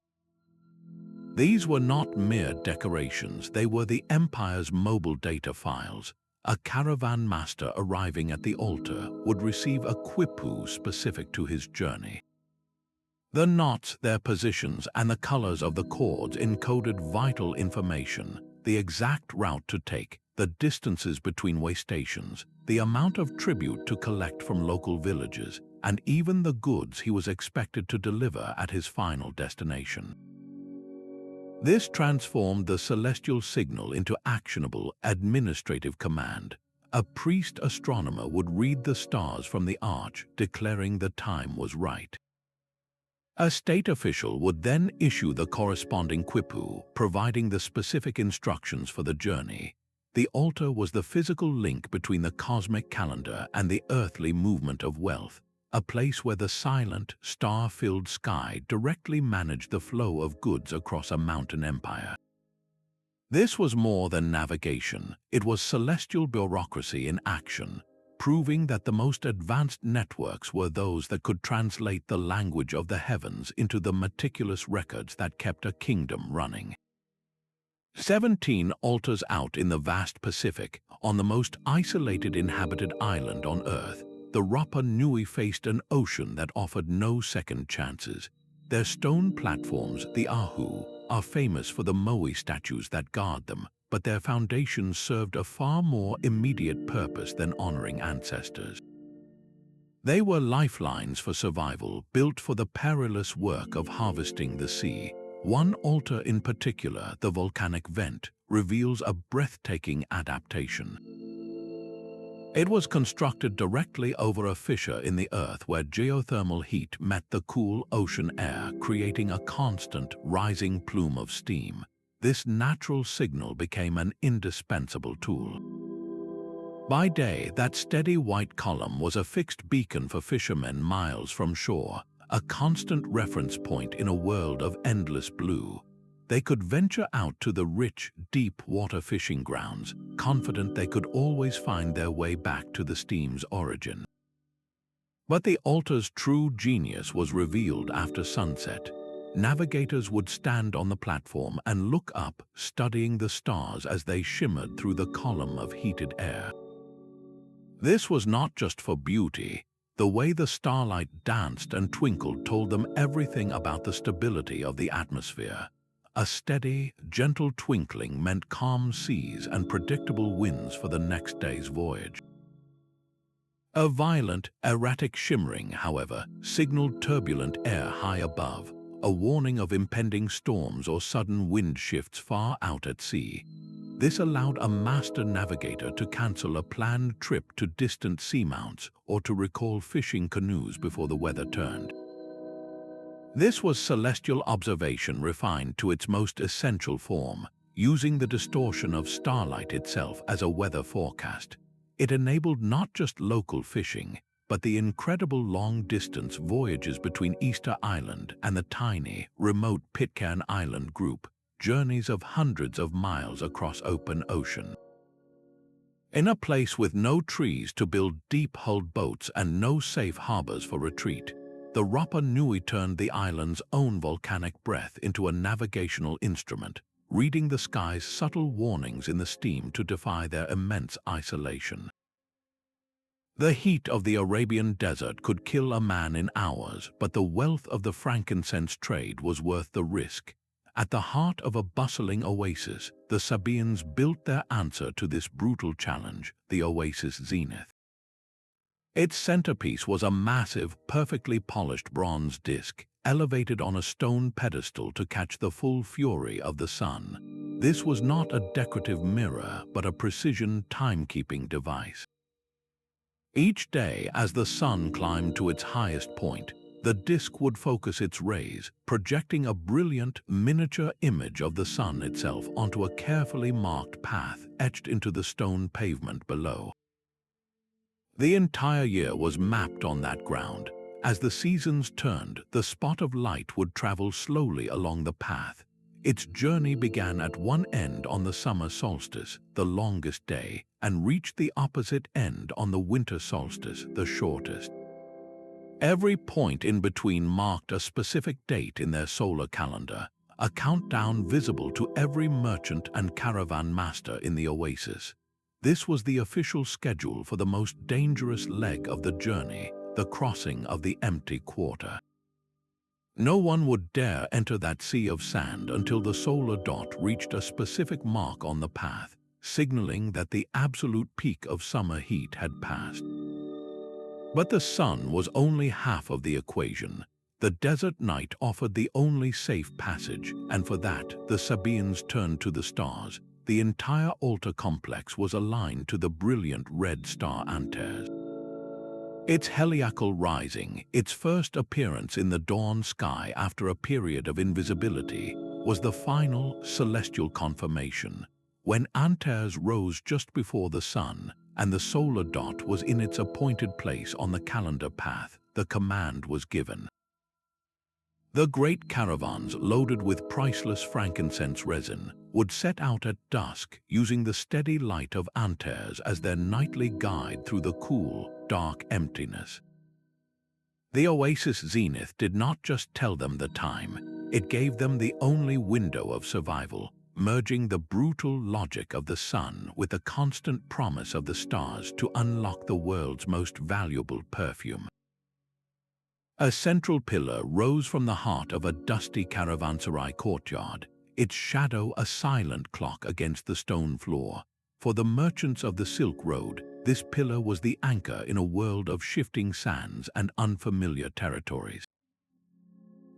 These were not mere decorations, they were the empire's mobile data files. A caravan master arriving at the altar would receive a quipu specific to his journey. The knots, their positions, and the colors of the cords encoded vital information: the exact route to take, the distances between way stations, the amount of tribute to collect from local villages, and even the goods he was expected to deliver at his final destination. This transformed the celestial signal into actionable, administrative command. A priest astronomer would read the stars from the arch, declaring the time was right. A state official would then issue the corresponding quipu, providing the specific instructions for the journey. The altar was the physical link between the cosmic calendar and the earthly movement of wealth, a place where the silent, star-filled sky directly managed the flow of goods across a mountain empire. This was more than navigation, it was celestial bureaucracy in action, proving that the most advanced networks were those that could translate the language of the heavens into the meticulous records that kept a kingdom running. 17 altars out in the vast Pacific, on the most isolated inhabited island on Earth, the Rapa Nui faced an ocean that offered no second chances. Their stone platforms, the Ahu, are famous for the moai statues that guard them, but their foundations served a far more immediate purpose than honoring ancestors. They were lifelines for survival, built for the perilous work of harvesting the sea. One altar in particular, the volcanic vent, reveals a breathtaking adaptation. It was constructed directly over a fissure in the earth where geothermal heat met the cool ocean air, creating a constant, rising plume of steam. This natural signal became an indispensable tool. By day, that steady white column was a fixed beacon for fishermen miles from shore, a constant reference point in a world of endless blue. They could venture out to the rich, deep water fishing grounds, confident they could always find their way back to the steam's origin. But the altar's true genius was revealed after sunset. Navigators would stand on the platform and look up, studying the stars as they shimmered through the column of heated air. This was not just for beauty. The way the starlight danced and twinkled told them everything about the stability of the atmosphere. A steady, gentle twinkling meant calm seas and predictable winds for the next day's voyage. A violent, erratic shimmering, however, signaled turbulent air high above, a warning of impending storms or sudden wind shifts far out at sea. This allowed a master navigator to cancel a planned trip to distant seamounts or to recall fishing canoes before the weather turned. This was celestial observation refined to its most essential form, using the distortion of starlight itself as a weather forecast. It enabled not just local fishing, but the incredible long-distance voyages between Easter Island and the tiny, remote Pitcairn Island group, journeys of hundreds of miles across open ocean. In a place with no trees to build deep-hulled boats and no safe harbors for retreat, the Rapa Nui turned the island's own volcanic breath into a navigational instrument, reading the sky's subtle warnings in the steam to defy their immense isolation. The heat of the Arabian desert could kill a man in hours, but the wealth of the frankincense trade was worth the risk. At the heart of a bustling oasis, the Sabaeans built their answer to this brutal challenge, the oasis zenith. Its centerpiece was a massive, perfectly polished bronze disc, elevated on a stone pedestal to catch the full fury of the sun. This was not a decorative mirror, but a precision timekeeping device. Each day, as the sun climbed to its highest point, the disk would focus its rays, projecting a brilliant, miniature image of the sun itself onto a carefully marked path etched into the stone pavement below. The entire year was mapped on that ground. As the seasons turned, the spot of light would travel slowly along the path. Its journey began at one end on the summer solstice, the longest day, and reached the opposite end on the winter solstice, the shortest. Every point in between marked a specific date in their solar calendar, a countdown visible to every merchant and caravan master in the oasis. This was the official schedule for the most dangerous leg of the journey, the crossing of the empty quarter. No one would dare enter that sea of sand until the solar dot reached a specific mark on the path, signaling that the absolute peak of summer heat had passed. But the sun was only half of the equation. The desert night offered the only safe passage, and for that, the Sabaeans turned to the stars. The entire altar complex was aligned to the brilliant red star Antares. Its heliacal rising, its first appearance in the dawn sky after a period of invisibility, was the final celestial confirmation. When Antares rose just before the sun, and the solar dot was in its appointed place on the calendar path, the command was given. The great caravans loaded with priceless frankincense resin would set out at dusk, using the steady light of Antares as their nightly guide through the cool, dark emptiness. The oasis zenith did not just tell them the time, it gave them the only window of survival, merging the brutal logic of the sun with the constant promise of the stars to unlock the world's most valuable perfume. A central pillar rose from the heart of a dusty caravanserai courtyard, its shadow a silent clock against the stone floor. For the merchants of the Silk Road, this pillar was the anchor in a world of shifting sands and unfamiliar territories.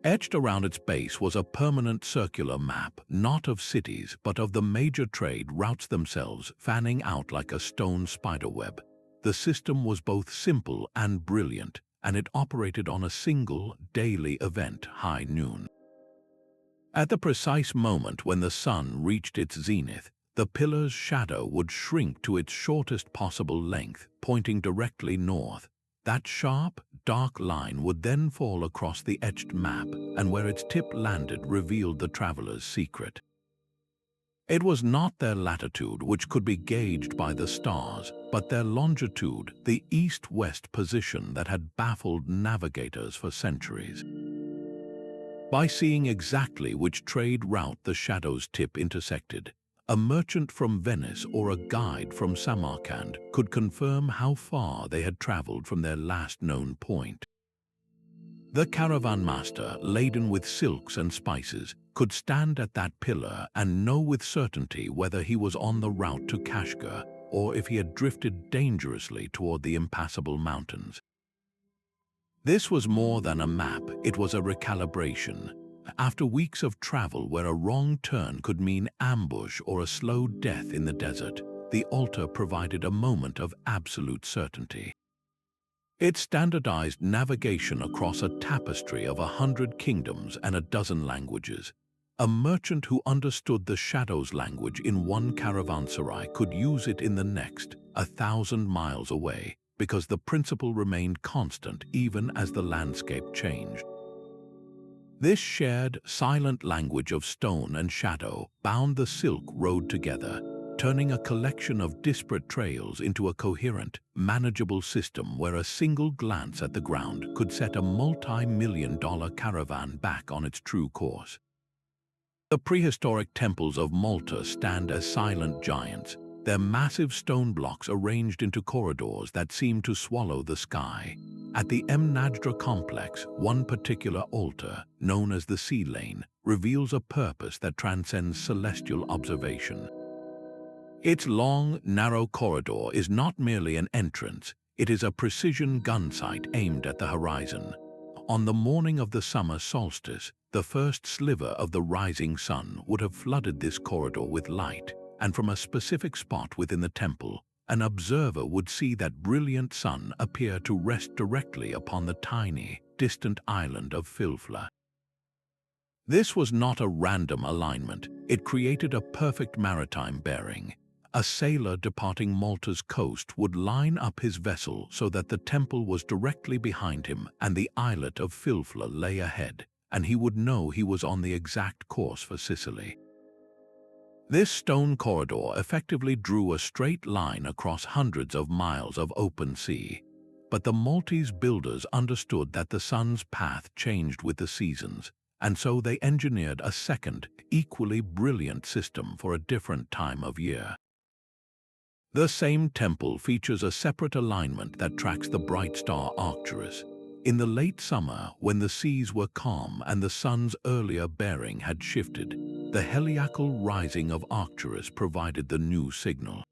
Etched around its base was a permanent circular map, not of cities, but of the major trade routes themselves, fanning out like a stone spiderweb. The system was both simple and brilliant, and it operated on a single, daily event, high noon. At the precise moment when the sun reached its zenith, the pillar's shadow would shrink to its shortest possible length, pointing directly north. That sharp, dark line would then fall across the etched map, and where its tip landed revealed the traveler's secret. It was not their latitude, which could be gauged by the stars, but their longitude, the east-west position that had baffled navigators for centuries. By seeing exactly which trade route the shadow's tip intersected, a merchant from Venice or a guide from Samarkand could confirm how far they had traveled from their last known point. The caravan master, laden with silks and spices, could stand at that pillar and know with certainty whether he was on the route to Kashgar or if he had drifted dangerously toward the impassable mountains. This was more than a map, it was a recalibration. After weeks of travel where a wrong turn could mean ambush or a slow death in the desert, the altar provided a moment of absolute certainty. It standardized navigation across a tapestry of 100 kingdoms and a dozen languages. A merchant who understood the shadow's language in one caravanserai could use it in the next, 1,000 miles away, because the principle remained constant even as the landscape changed. This shared, silent language of stone and shadow bound the Silk Road together, turning a collection of disparate trails into a coherent, manageable system where a single glance at the ground could set a multi-million-dollar caravan back on its true course. The prehistoric temples of Malta stand as silent giants, their massive stone blocks arranged into corridors that seem to swallow the sky. At the Najdra complex, one particular altar, known as the Sea Lane, reveals a purpose that transcends celestial observation. Its long, narrow corridor is not merely an entrance, it is a precision gun sight aimed at the horizon. On the morning of the summer solstice, the first sliver of the rising sun would have flooded this corridor with light, and from a specific spot within the temple, an observer would see that brilliant sun appear to rest directly upon the tiny, distant island of Filfla. This was not a random alignment. It created a perfect maritime bearing. A sailor departing Malta's coast would line up his vessel so that the temple was directly behind him and the islet of Filfla lay ahead, and he would know he was on the exact course for Sicily. This stone corridor effectively drew a straight line across hundreds of miles of open sea. But the Maltese builders understood that the sun's path changed with the seasons, and so they engineered a second, equally brilliant system for a different time of year. The same temple features a separate alignment that tracks the bright star Arcturus. In the late summer, when the seas were calm and the sun's earlier bearing had shifted, the heliacal rising of Arcturus provided the new signal.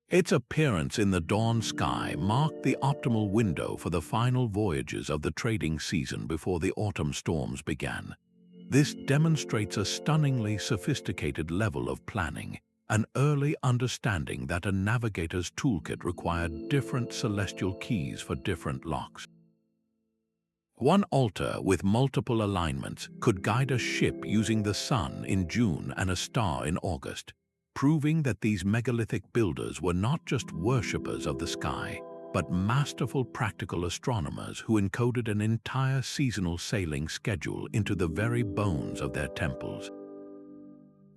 Its appearance in the dawn sky marked the optimal window for the final voyages of the trading season before the autumn storms began. This demonstrates a stunningly sophisticated level of planning, an early understanding that a navigator's toolkit required different celestial keys for different locks. One altar with multiple alignments could guide a ship using the sun in June and a star in August, proving that these megalithic builders were not just worshippers of the sky, but masterful practical astronomers who encoded an entire seasonal sailing schedule into the very bones of their temples.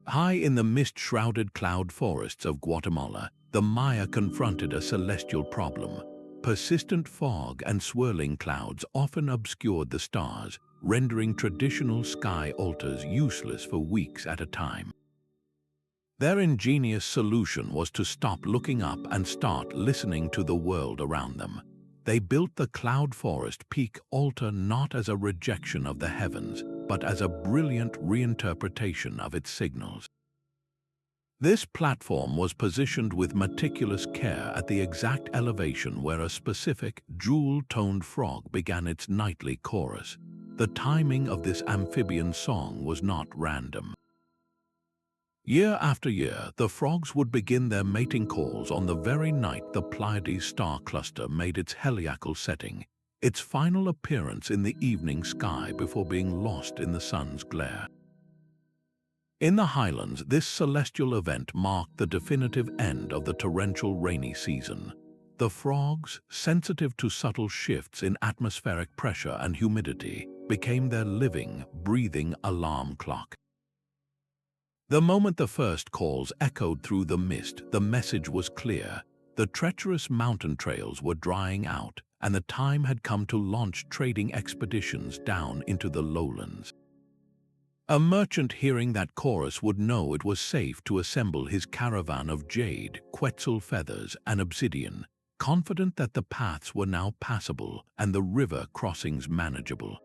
High in the mist-shrouded cloud forests of Guatemala, the Maya confronted a celestial problem. Persistent fog and swirling clouds often obscured the stars, rendering traditional sky altars useless for weeks at a time. Their ingenious solution was to stop looking up and start listening to the world around them. They built the cloud forest peak altar not as a rejection of the heavens, but as a brilliant reinterpretation of its signals. This platform was positioned with meticulous care at the exact elevation where a specific, jewel-toned frog began its nightly chorus. The timing of this amphibian song was not random. Year after year, the frogs would begin their mating calls on the very night the Pleiades star cluster made its heliacal setting, its final appearance in the evening sky before being lost in the sun's glare. In the highlands, this celestial event marked the definitive end of the torrential rainy season. The frogs, sensitive to subtle shifts in atmospheric pressure and humidity, became their living, breathing alarm clock. The moment the first calls echoed through the mist, the message was clear. The treacherous mountain trails were drying out, and the time had come to launch trading expeditions down into the lowlands. A merchant hearing that chorus would know it was safe to assemble his caravan of jade, quetzal feathers, and obsidian, confident that the paths were now passable and the river crossings manageable.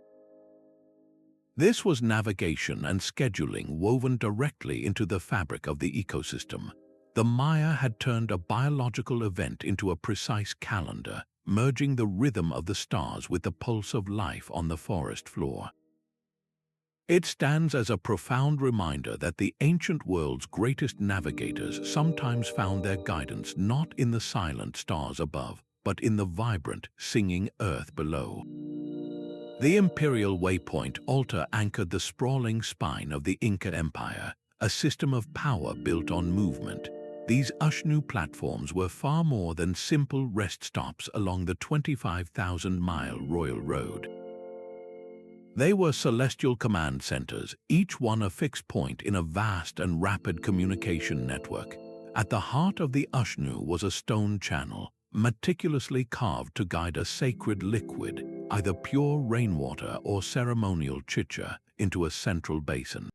This was navigation and scheduling woven directly into the fabric of the ecosystem. The Maya had turned a biological event into a precise calendar, merging the rhythm of the stars with the pulse of life on the forest floor. It stands as a profound reminder that the ancient world's greatest navigators sometimes found their guidance not in the silent stars above, but in the vibrant, singing earth below. The imperial waypoint altar anchored the sprawling spine of the Inca Empire, a system of power built on movement. These Ushnu platforms were far more than simple rest stops along the 25,000-mile Royal Road. They were celestial command centers, each one a fixed point in a vast and rapid communication network. At the heart of the Ushnu was a stone channel, meticulously carved to guide a sacred liquid, either pure rainwater or ceremonial chicha, into a central basin.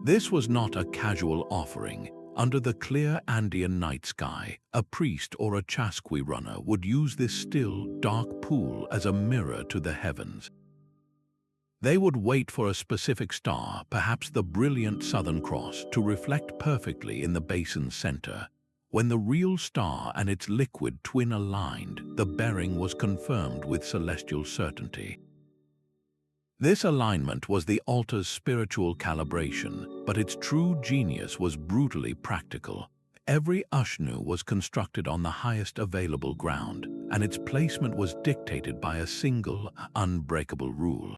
This was not a casual offering. Under the clear Andean night sky, a priest or a chasqui runner would use this still, dark pool as a mirror to the heavens. They would wait for a specific star, perhaps the brilliant Southern Cross, to reflect perfectly in the basin's center. When the real star and its liquid twin aligned, the bearing was confirmed with celestial certainty. This alignment was the altar's spiritual calibration, but its true genius was brutally practical. Every Ushnu was constructed on the highest available ground, and its placement was dictated by a single, unbreakable rule.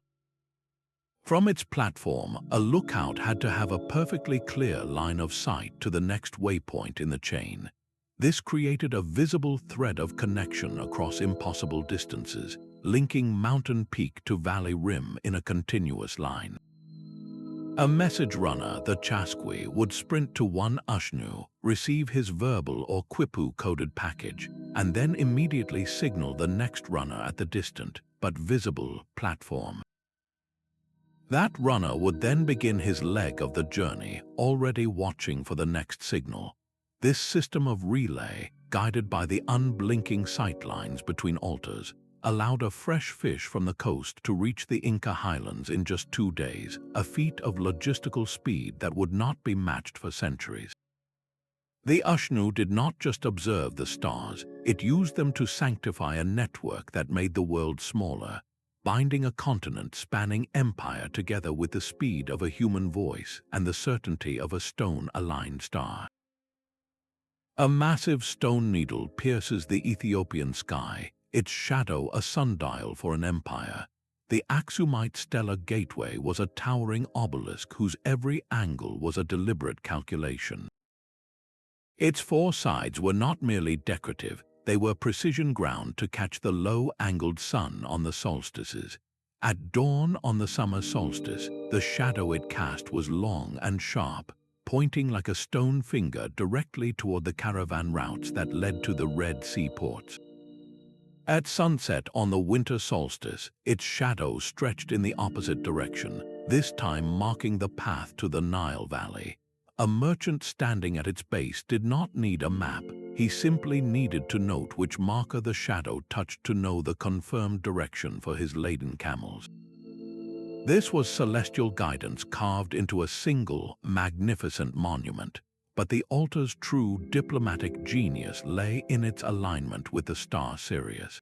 From its platform, a lookout had to have a perfectly clear line of sight to the next waypoint in the chain. This created a visible thread of connection across impossible distances, linking mountain peak to valley rim in a continuous line. A message runner, the Chasqui, would sprint to one Ushnu, receive his verbal or quipu-coded package, and then immediately signal the next runner at the distant, but visible, platform. That runner would then begin his leg of the journey, already watching for the next signal. This system of relay, guided by the unblinking sightlines between altars, allowed a fresh fish from the coast to reach the Inca highlands in just 2 days, a feat of logistical speed that would not be matched for centuries. The Ushnu did not just observe the stars, it used them to sanctify a network that made the world smaller, binding a continent spanning empire together with the speed of a human voice and the certainty of a stone-aligned star. A massive stone needle pierces the Ethiopian sky, its shadow a sundial for an empire. The Aksumite stellar gateway was a towering obelisk whose every angle was a deliberate calculation. Its 4 sides were not merely decorative, they were precision ground to catch the low-angled sun on the solstices. At dawn on the summer solstice, the shadow it cast was long and sharp, pointing like a stone finger directly toward the caravan routes that led to the Red Sea ports. At sunset on the winter solstice, its shadow stretched in the opposite direction, this time marking the path to the Nile Valley. A merchant standing at its base did not need a map, he simply needed to note which marker the shadow touched to know the confirmed direction for his laden camels. This was celestial guidance carved into a single, magnificent monument, but the altar's true diplomatic genius lay in its alignment with the star Sirius.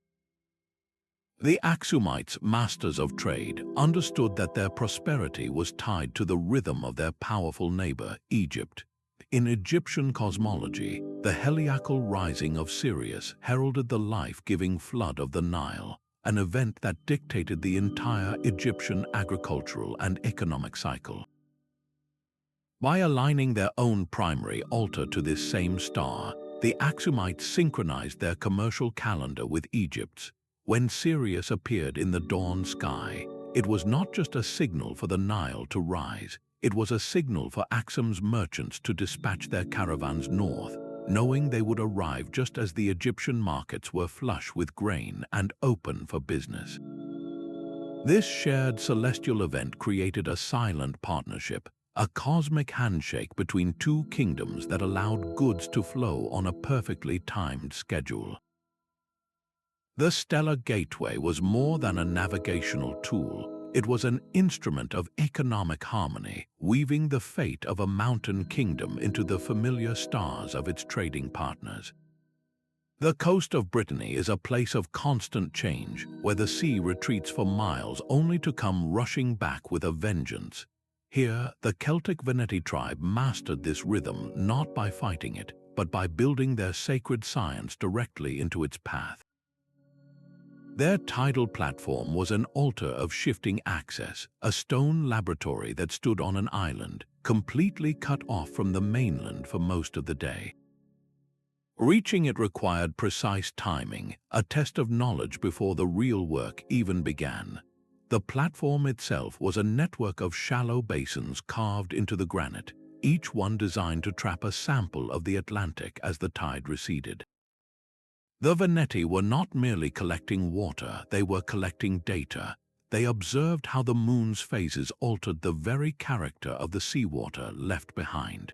The Aksumites, masters of trade, understood that their prosperity was tied to the rhythm of their powerful neighbor, Egypt. In Egyptian cosmology, the heliacal rising of Sirius heralded the life-giving flood of the Nile, an event that dictated the entire Egyptian agricultural and economic cycle. By aligning their own primary altar to this same star, the Aksumites synchronized their commercial calendar with Egypt's. When Sirius appeared in the dawn sky, it was not just a signal for the Nile to rise, it was a signal for Aksum's merchants to dispatch their caravans north, knowing they would arrive just as the Egyptian markets were flush with grain and open for business. This shared celestial event created a silent partnership, a cosmic handshake between 2 kingdoms that allowed goods to flow on a perfectly timed schedule. The Stellar Gateway was more than a navigational tool. It was an instrument of economic harmony, weaving the fate of a mountain kingdom into the familiar stars of its trading partners. The coast of Brittany is a place of constant change, where the sea retreats for miles only to come rushing back with a vengeance. Here, the Celtic Veneti tribe mastered this rhythm not by fighting it, but by building their sacred science directly into its path. Their tidal platform was an altar of shifting access, a stone laboratory that stood on an island, completely cut off from the mainland for most of the day. Reaching it required precise timing, a test of knowledge before the real work even began. The platform itself was a network of shallow basins carved into the granite, each one designed to trap a sample of the Atlantic as the tide receded. The Veneti were not merely collecting water, they were collecting data. They observed how the moon's phases altered the very character of the seawater left behind.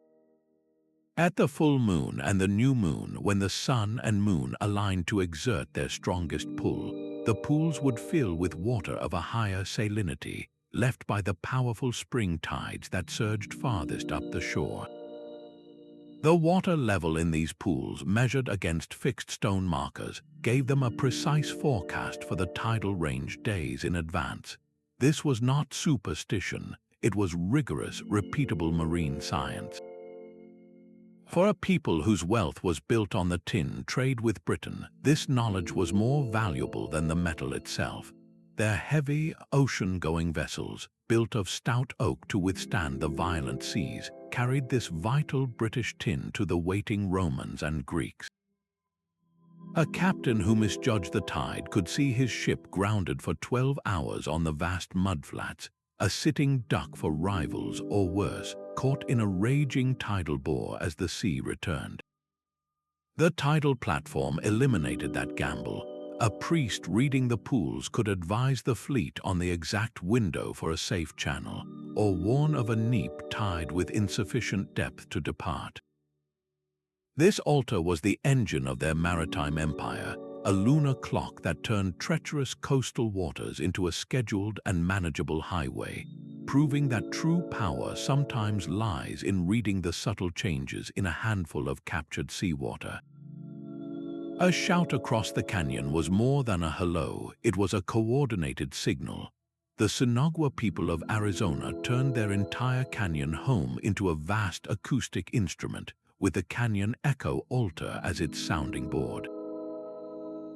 At the full moon and the new moon, when the sun and moon aligned to exert their strongest pull, the pools would fill with water of a higher salinity, left by the powerful spring tides that surged farthest up the shore. The water level in these pools, measured against fixed stone markers, gave them a precise forecast for the tidal range days in advance. This was not superstition, it was rigorous, repeatable marine science. For a people whose wealth was built on the tin trade with Britain, this knowledge was more valuable than the metal itself. Their heavy, ocean-going vessels, built of stout oak to withstand the violent seas, carried this vital British tin to the waiting Romans and Greeks. A captain who misjudged the tide could see his ship grounded for 12 hours on the vast mudflats, a sitting duck for rivals, or worse, caught in a raging tidal bore as the sea returned. The tidal platform eliminated that gamble. A priest reading the pools could advise the fleet on the exact window for a safe channel, or warn of a neap tide with insufficient depth to depart. This altar was the engine of their maritime empire, a lunar clock that turned treacherous coastal waters into a scheduled and manageable highway, proving that true power sometimes lies in reading the subtle changes in a handful of captured seawater. A shout across the canyon was more than a hello, it was a coordinated signal. The Sinagua people of Arizona turned their entire canyon home into a vast acoustic instrument, with the canyon echo altar as its sounding board.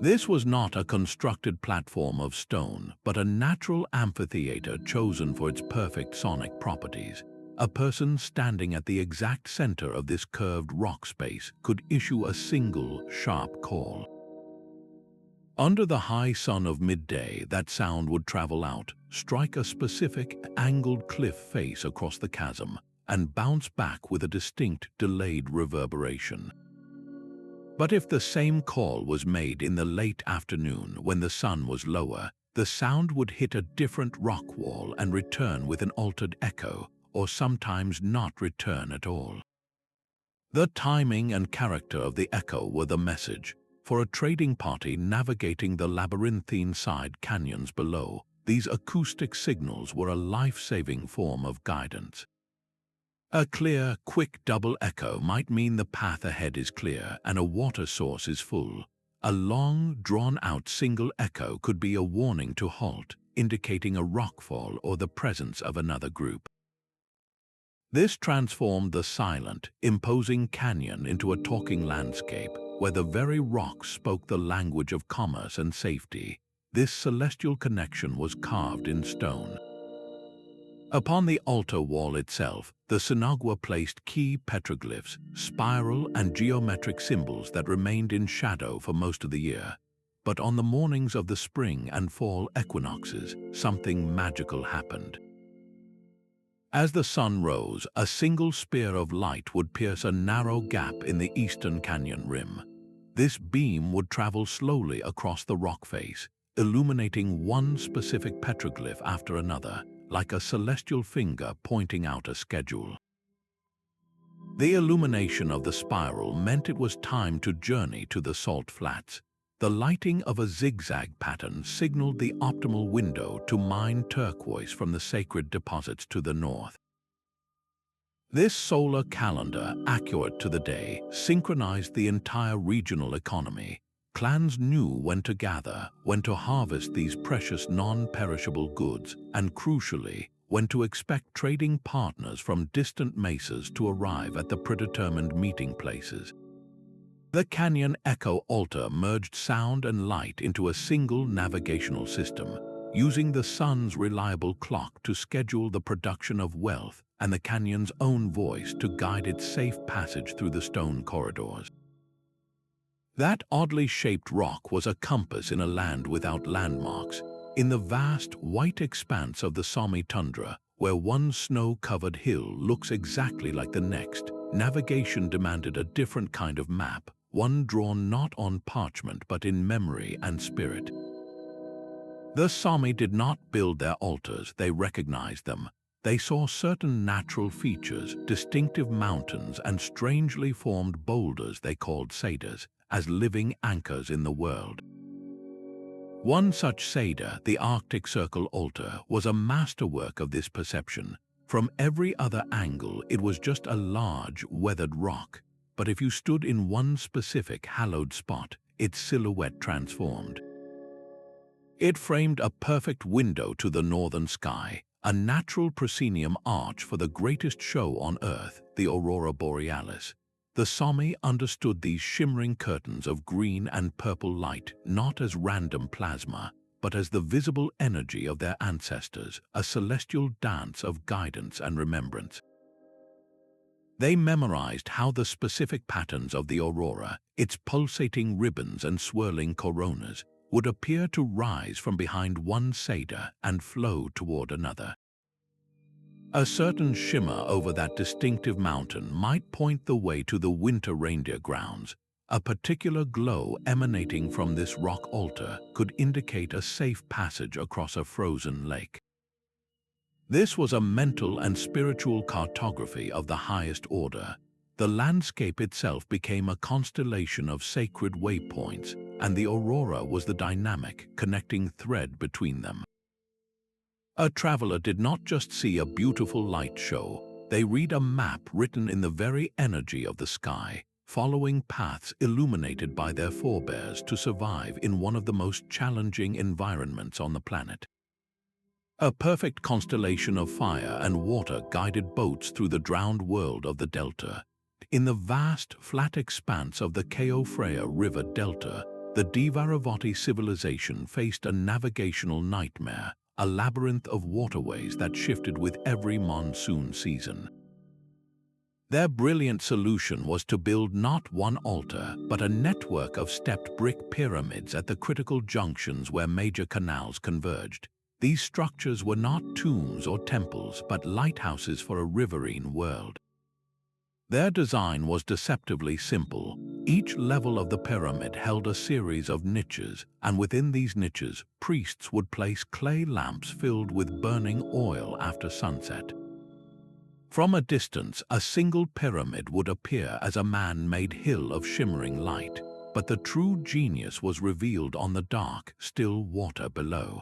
This was not a constructed platform of stone, but a natural amphitheater chosen for its perfect sonic properties. A person standing at the exact center of this curved rock space could issue a single, sharp call. Under the high sun of midday, that sound would travel out, strike a specific, angled cliff face across the chasm, and bounce back with a distinct, delayed reverberation. But if the same call was made in the late afternoon when the sun was lower, the sound would hit a different rock wall and return with an altered echo, or sometimes not return at all. The timing and character of the echo were the message. For a trading party navigating the labyrinthine side canyons below, these acoustic signals were a life-saving form of guidance. A clear, quick double echo might mean the path ahead is clear and a water source is full. A long, drawn-out single echo could be a warning to halt, indicating a rockfall or the presence of another group. This transformed the silent, imposing canyon into a talking landscape, where the very rocks spoke the language of commerce and safety. This celestial connection was carved in stone. Upon the altar wall itself, the Sinagua placed key petroglyphs, spiral and geometric symbols that remained in shadow for most of the year. But on the mornings of the spring and fall equinoxes, something magical happened. As the sun rose, a single spear of light would pierce a narrow gap in the eastern canyon rim. This beam would travel slowly across the rock face, illuminating one specific petroglyph after another, like a celestial finger pointing out a schedule. The illumination of the spiral meant it was time to journey to the salt flats. The lighting of a zigzag pattern signaled the optimal window to mine turquoise from the sacred deposits to the north. This solar calendar, accurate to the day, synchronized the entire regional economy. Clans knew when to gather, when to harvest these precious non-perishable goods, and crucially, when to expect trading partners from distant mesas to arrive at the predetermined meeting places. The canyon echo altar merged sound and light into a single navigational system, using the sun's reliable clock to schedule the production of wealth and the canyon's own voice to guide its safe passage through the stone corridors. That oddly shaped rock was a compass in a land without landmarks. In the vast, white expanse of the Sami tundra, where one snow-covered hill looks exactly like the next, navigation demanded a different kind of map, one drawn not on parchment but in memory and spirit. The Sami did not build their altars, they recognized them. They saw certain natural features, distinctive mountains and strangely formed boulders they called cedars, as living anchors in the world. One such cedar, the Arctic Circle altar, was a masterwork of this perception. From every other angle, it was just a large, weathered rock. But if you stood in one specific hallowed spot, its silhouette transformed. It framed a perfect window to the northern sky, a natural proscenium arch for the greatest show on Earth, the aurora borealis. The Sami understood these shimmering curtains of green and purple light not as random plasma, but as the visible energy of their ancestors, a celestial dance of guidance and remembrance. They memorized how the specific patterns of the aurora, its pulsating ribbons and swirling coronas, would appear to rise from behind one cedar and flow toward another. A certain shimmer over that distinctive mountain might point the way to the winter reindeer grounds. A particular glow emanating from this rock altar could indicate a safe passage across a frozen lake. This was a mental and spiritual cartography of the highest order. The landscape itself became a constellation of sacred waypoints, and the aurora was the dynamic, connecting thread between them. A traveler did not just see a beautiful light show, they read a map written in the very energy of the sky, following paths illuminated by their forebears to survive in one of the most challenging environments on the planet. A perfect constellation of fire and water guided boats through the drowned world of the delta. In the vast, flat expanse of the Chao Phraya River Delta, the Dvaravati civilization faced a navigational nightmare, a labyrinth of waterways that shifted with every monsoon season. Their brilliant solution was to build not one altar, but a network of stepped brick pyramids at the critical junctions where major canals converged. These structures were not tombs or temples, but lighthouses for a riverine world. Their design was deceptively simple. Each level of the pyramid held a series of niches, and within these niches, priests would place clay lamps filled with burning oil after sunset. From a distance, a single pyramid would appear as a man-made hill of shimmering light, but the true genius was revealed on the dark, still water below.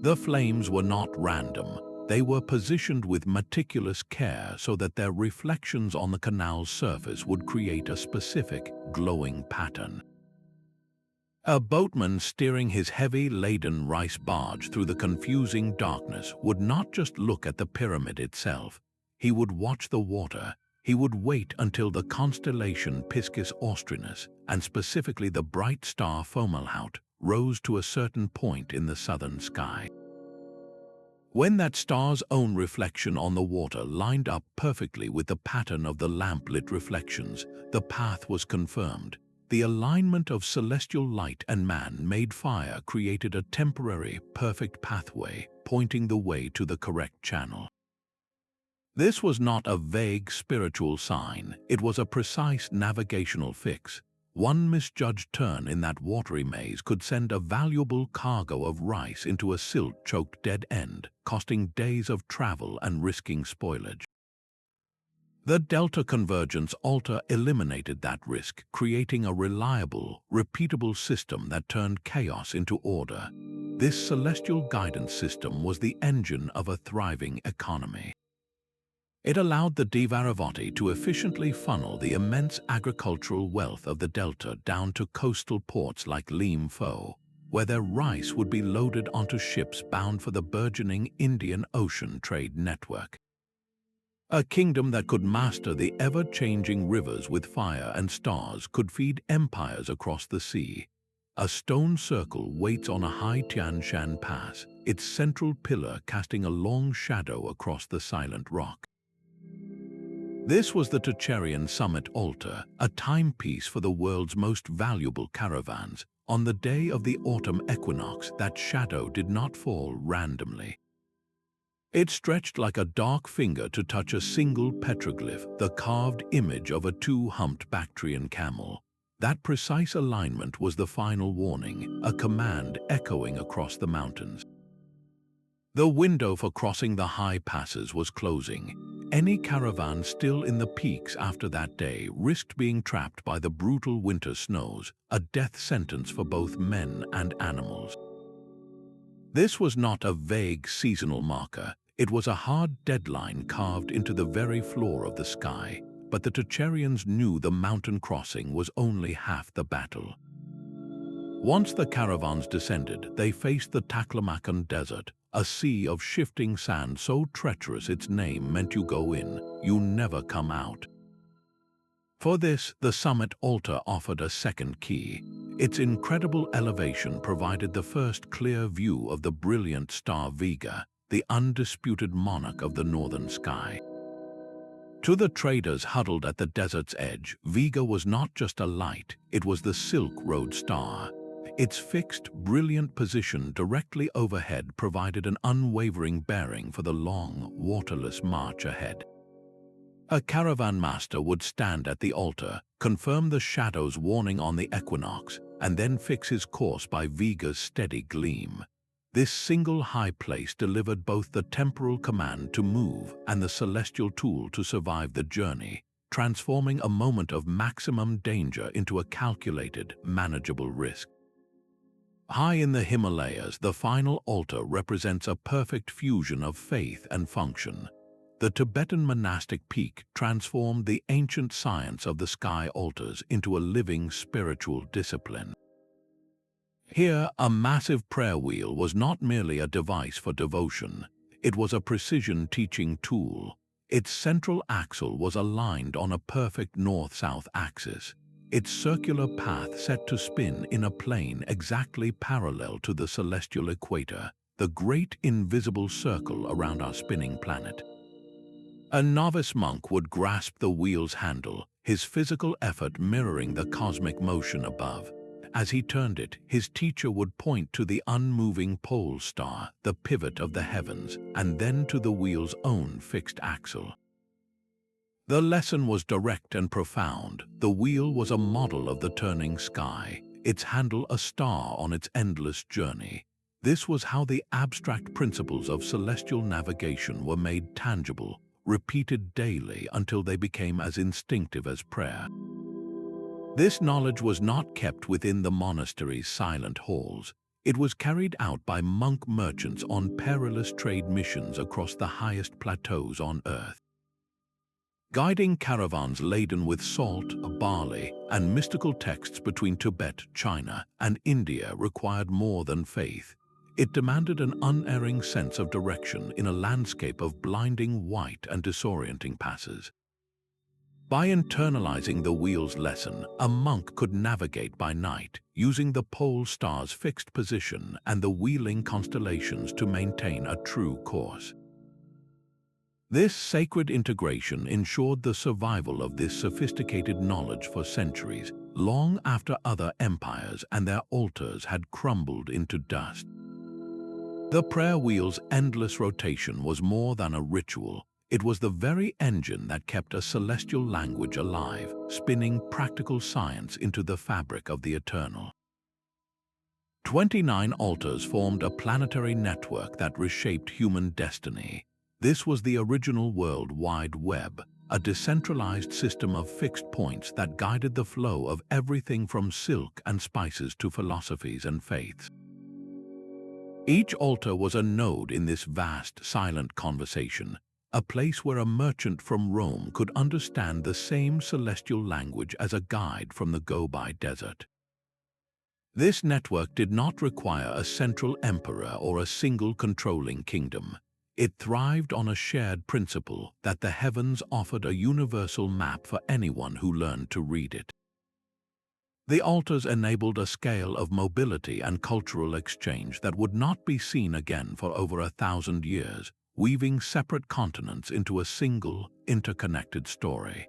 The flames were not random. They were positioned with meticulous care so that their reflections on the canal's surface would create a specific, glowing pattern. A boatman steering his heavy-laden rice barge through the confusing darkness would not just look at the pyramid itself. He would watch the water. He would wait until the constellation Piscis Austrinus, and specifically the bright star Fomalhaut, rose to a certain point in the southern sky. When that star's own reflection on the water lined up perfectly with the pattern of the lamp-lit reflections, the path was confirmed. The alignment of celestial light and man-made fire created a temporary, perfect pathway, pointing the way to the correct channel. This was not a vague spiritual sign, it was a precise navigational fix. One misjudged turn in that watery maze could send a valuable cargo of rice into a silt-choked dead end, costing days of travel and risking spoilage. The Delta Convergence Altar eliminated that risk, creating a reliable, repeatable system that turned chaos into order. This celestial guidance system was the engine of a thriving economy. It allowed the Dvaravati to efficiently funnel the immense agricultural wealth of the delta down to coastal ports like Lim Pho, where their rice would be loaded onto ships bound for the burgeoning Indian Ocean trade network. A kingdom that could master the ever-changing rivers with fire and stars could feed empires across the sea. A stone circle waits on a high Tian Shan Pass, its central pillar casting a long shadow across the silent rock. This was the Territorial Summit Altar, a timepiece for the world's most valuable caravans. On the day of the autumn equinox, that shadow did not fall randomly. It stretched like a dark finger to touch a single petroglyph, the carved image of a two-humped Bactrian camel. That precise alignment was the final warning, a command echoing across the mountains. The window for crossing the high passes was closing. Any caravan still in the peaks after that day risked being trapped by the brutal winter snows, a death sentence for both men and animals. This was not a vague seasonal marker. It was a hard deadline carved into the very floor of the sky. But the Territorians knew the mountain crossing was only half the battle. Once the caravans descended, they faced the Taklamakan Desert, a sea of shifting sand so treacherous its name meant you go in, you never come out. For this, the summit altar offered a second key. Its incredible elevation provided the first clear view of the brilliant star Vega, the undisputed monarch of the northern sky. To the traders huddled at the desert's edge, Vega was not just a light, it was the Silk Road star. Its fixed, brilliant position directly overhead provided an unwavering bearing for the long, waterless march ahead. A caravan master would stand at the altar, confirm the shadow's warning on the equinox, and then fix his course by Vega's steady gleam. This single high place delivered both the temporal command to move and the celestial tool to survive the journey, transforming a moment of maximum danger into a calculated, manageable risk. High in the Himalayas, the final altar represents a perfect fusion of faith and function. The Tibetan monastic peak transformed the ancient science of the sky altars into a living spiritual discipline. Here, a massive prayer wheel was not merely a device for devotion, it was a precision teaching tool. Its central axle was aligned on a perfect north-south axis, its circular path set to spin in a plane exactly parallel to the celestial equator, the great invisible circle around our spinning planet. A novice monk would grasp the wheel's handle, his physical effort mirroring the cosmic motion above. As he turned it, his teacher would point to the unmoving pole star, the pivot of the heavens, and then to the wheel's own fixed axle. The lesson was direct and profound. The wheel was a model of the turning sky, its handle a star on its endless journey. This was how the abstract principles of celestial navigation were made tangible, repeated daily until they became as instinctive as prayer. This knowledge was not kept within the monastery's silent halls. It was carried out by monk merchants on perilous trade missions across the highest plateaus on Earth. Guiding caravans laden with salt, barley, and mystical texts between Tibet, China, and India required more than faith. It demanded an unerring sense of direction in a landscape of blinding white and disorienting passes. By internalizing the wheel's lesson, a monk could navigate by night, using the pole star's fixed position and the wheeling constellations to maintain a true course. This sacred integration ensured the survival of this sophisticated knowledge for centuries, long after other empires and their altars had crumbled into dust. The prayer wheel's endless rotation was more than a ritual. It was the very engine that kept a celestial language alive, spinning practical science into the fabric of the eternal. 29 altars formed a planetary network that reshaped human destiny. This was the original World Wide Web, a decentralized system of fixed points that guided the flow of everything from silk and spices to philosophies and faiths. Each altar was a node in this vast, silent conversation, a place where a merchant from Rome could understand the same celestial language as a guide from the go-by desert. This network did not require a central emperor or a single controlling kingdom. It thrived on a shared principle that the heavens offered a universal map for anyone who learned to read it. The altars enabled a scale of mobility and cultural exchange that would not be seen again for over 1,000 years, weaving separate continents into a single, interconnected story.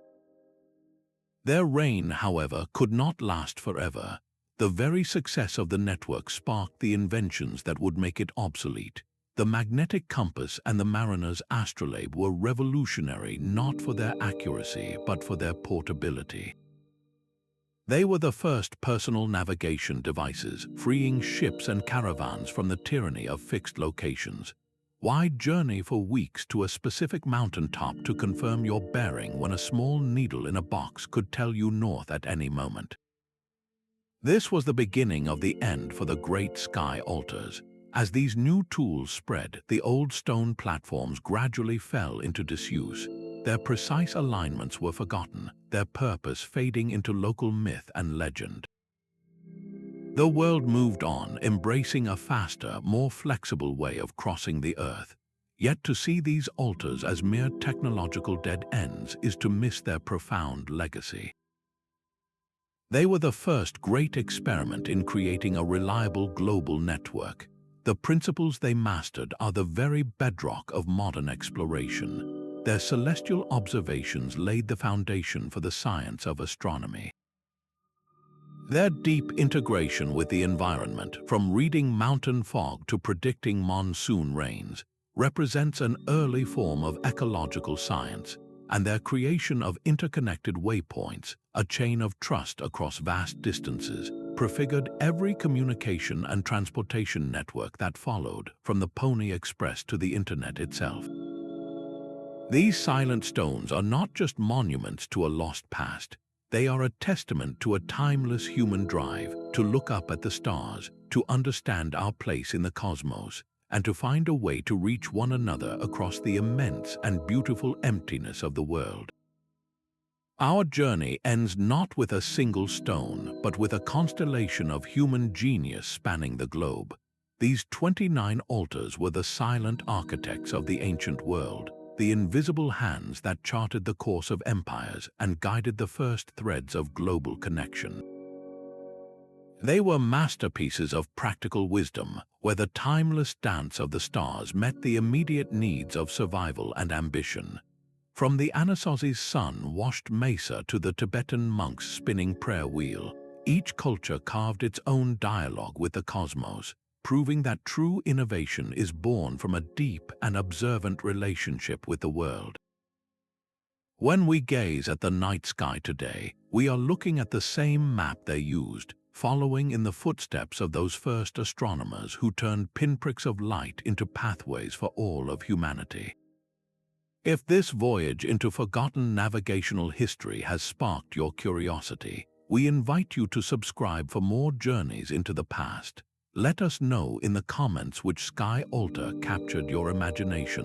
Their reign, however, could not last forever. The very success of the network sparked the inventions that would make it obsolete. The magnetic compass and the mariner's astrolabe were revolutionary not for their accuracy but for their portability. They were the first personal navigation devices, freeing ships and caravans from the tyranny of fixed locations. Why journey for weeks to a specific mountaintop to confirm your bearing when a small needle in a box could tell you north at any moment? This was the beginning of the end for the great sky altars. As these new tools spread, the old stone platforms gradually fell into disuse. Their precise alignments were forgotten, their purpose fading into local myth and legend. The world moved on, embracing a faster, more flexible way of crossing the earth. Yet to see these altars as mere technological dead ends is to miss their profound legacy. They were the first great experiment in creating a reliable global network. The principles they mastered are the very bedrock of modern exploration. Their celestial observations laid the foundation for the science of astronomy. Their deep integration with the environment, from reading mountain fog to predicting monsoon rains, represents an early form of ecological science, and their creation of interconnected waypoints, a chain of trust across vast distances, prefigured every communication and transportation network that followed, from the Pony Express to the Internet itself. These silent stones are not just monuments to a lost past. They are a testament to a timeless human drive to look up at the stars, to understand our place in the cosmos, and to find a way to reach one another across the immense and beautiful emptiness of the world. Our journey ends not with a single stone, but with a constellation of human genius spanning the globe. These 29 altars were the silent architects of the ancient world, the invisible hands that charted the course of empires and guided the first threads of global connection. They were masterpieces of practical wisdom, where the timeless dance of the stars met the immediate needs of survival and ambition. From the Anasazi's sun-washed mesa to the Tibetan monk's spinning prayer wheel, each culture carved its own dialogue with the cosmos, proving that true innovation is born from a deep and observant relationship with the world. When we gaze at the night sky today, we are looking at the same map they used, following in the footsteps of those first astronomers who turned pinpricks of light into pathways for all of humanity. If this voyage into forgotten navigational history has sparked your curiosity, we invite you to subscribe for more journeys into the past. Let us know in the comments which sky altar captured your imagination.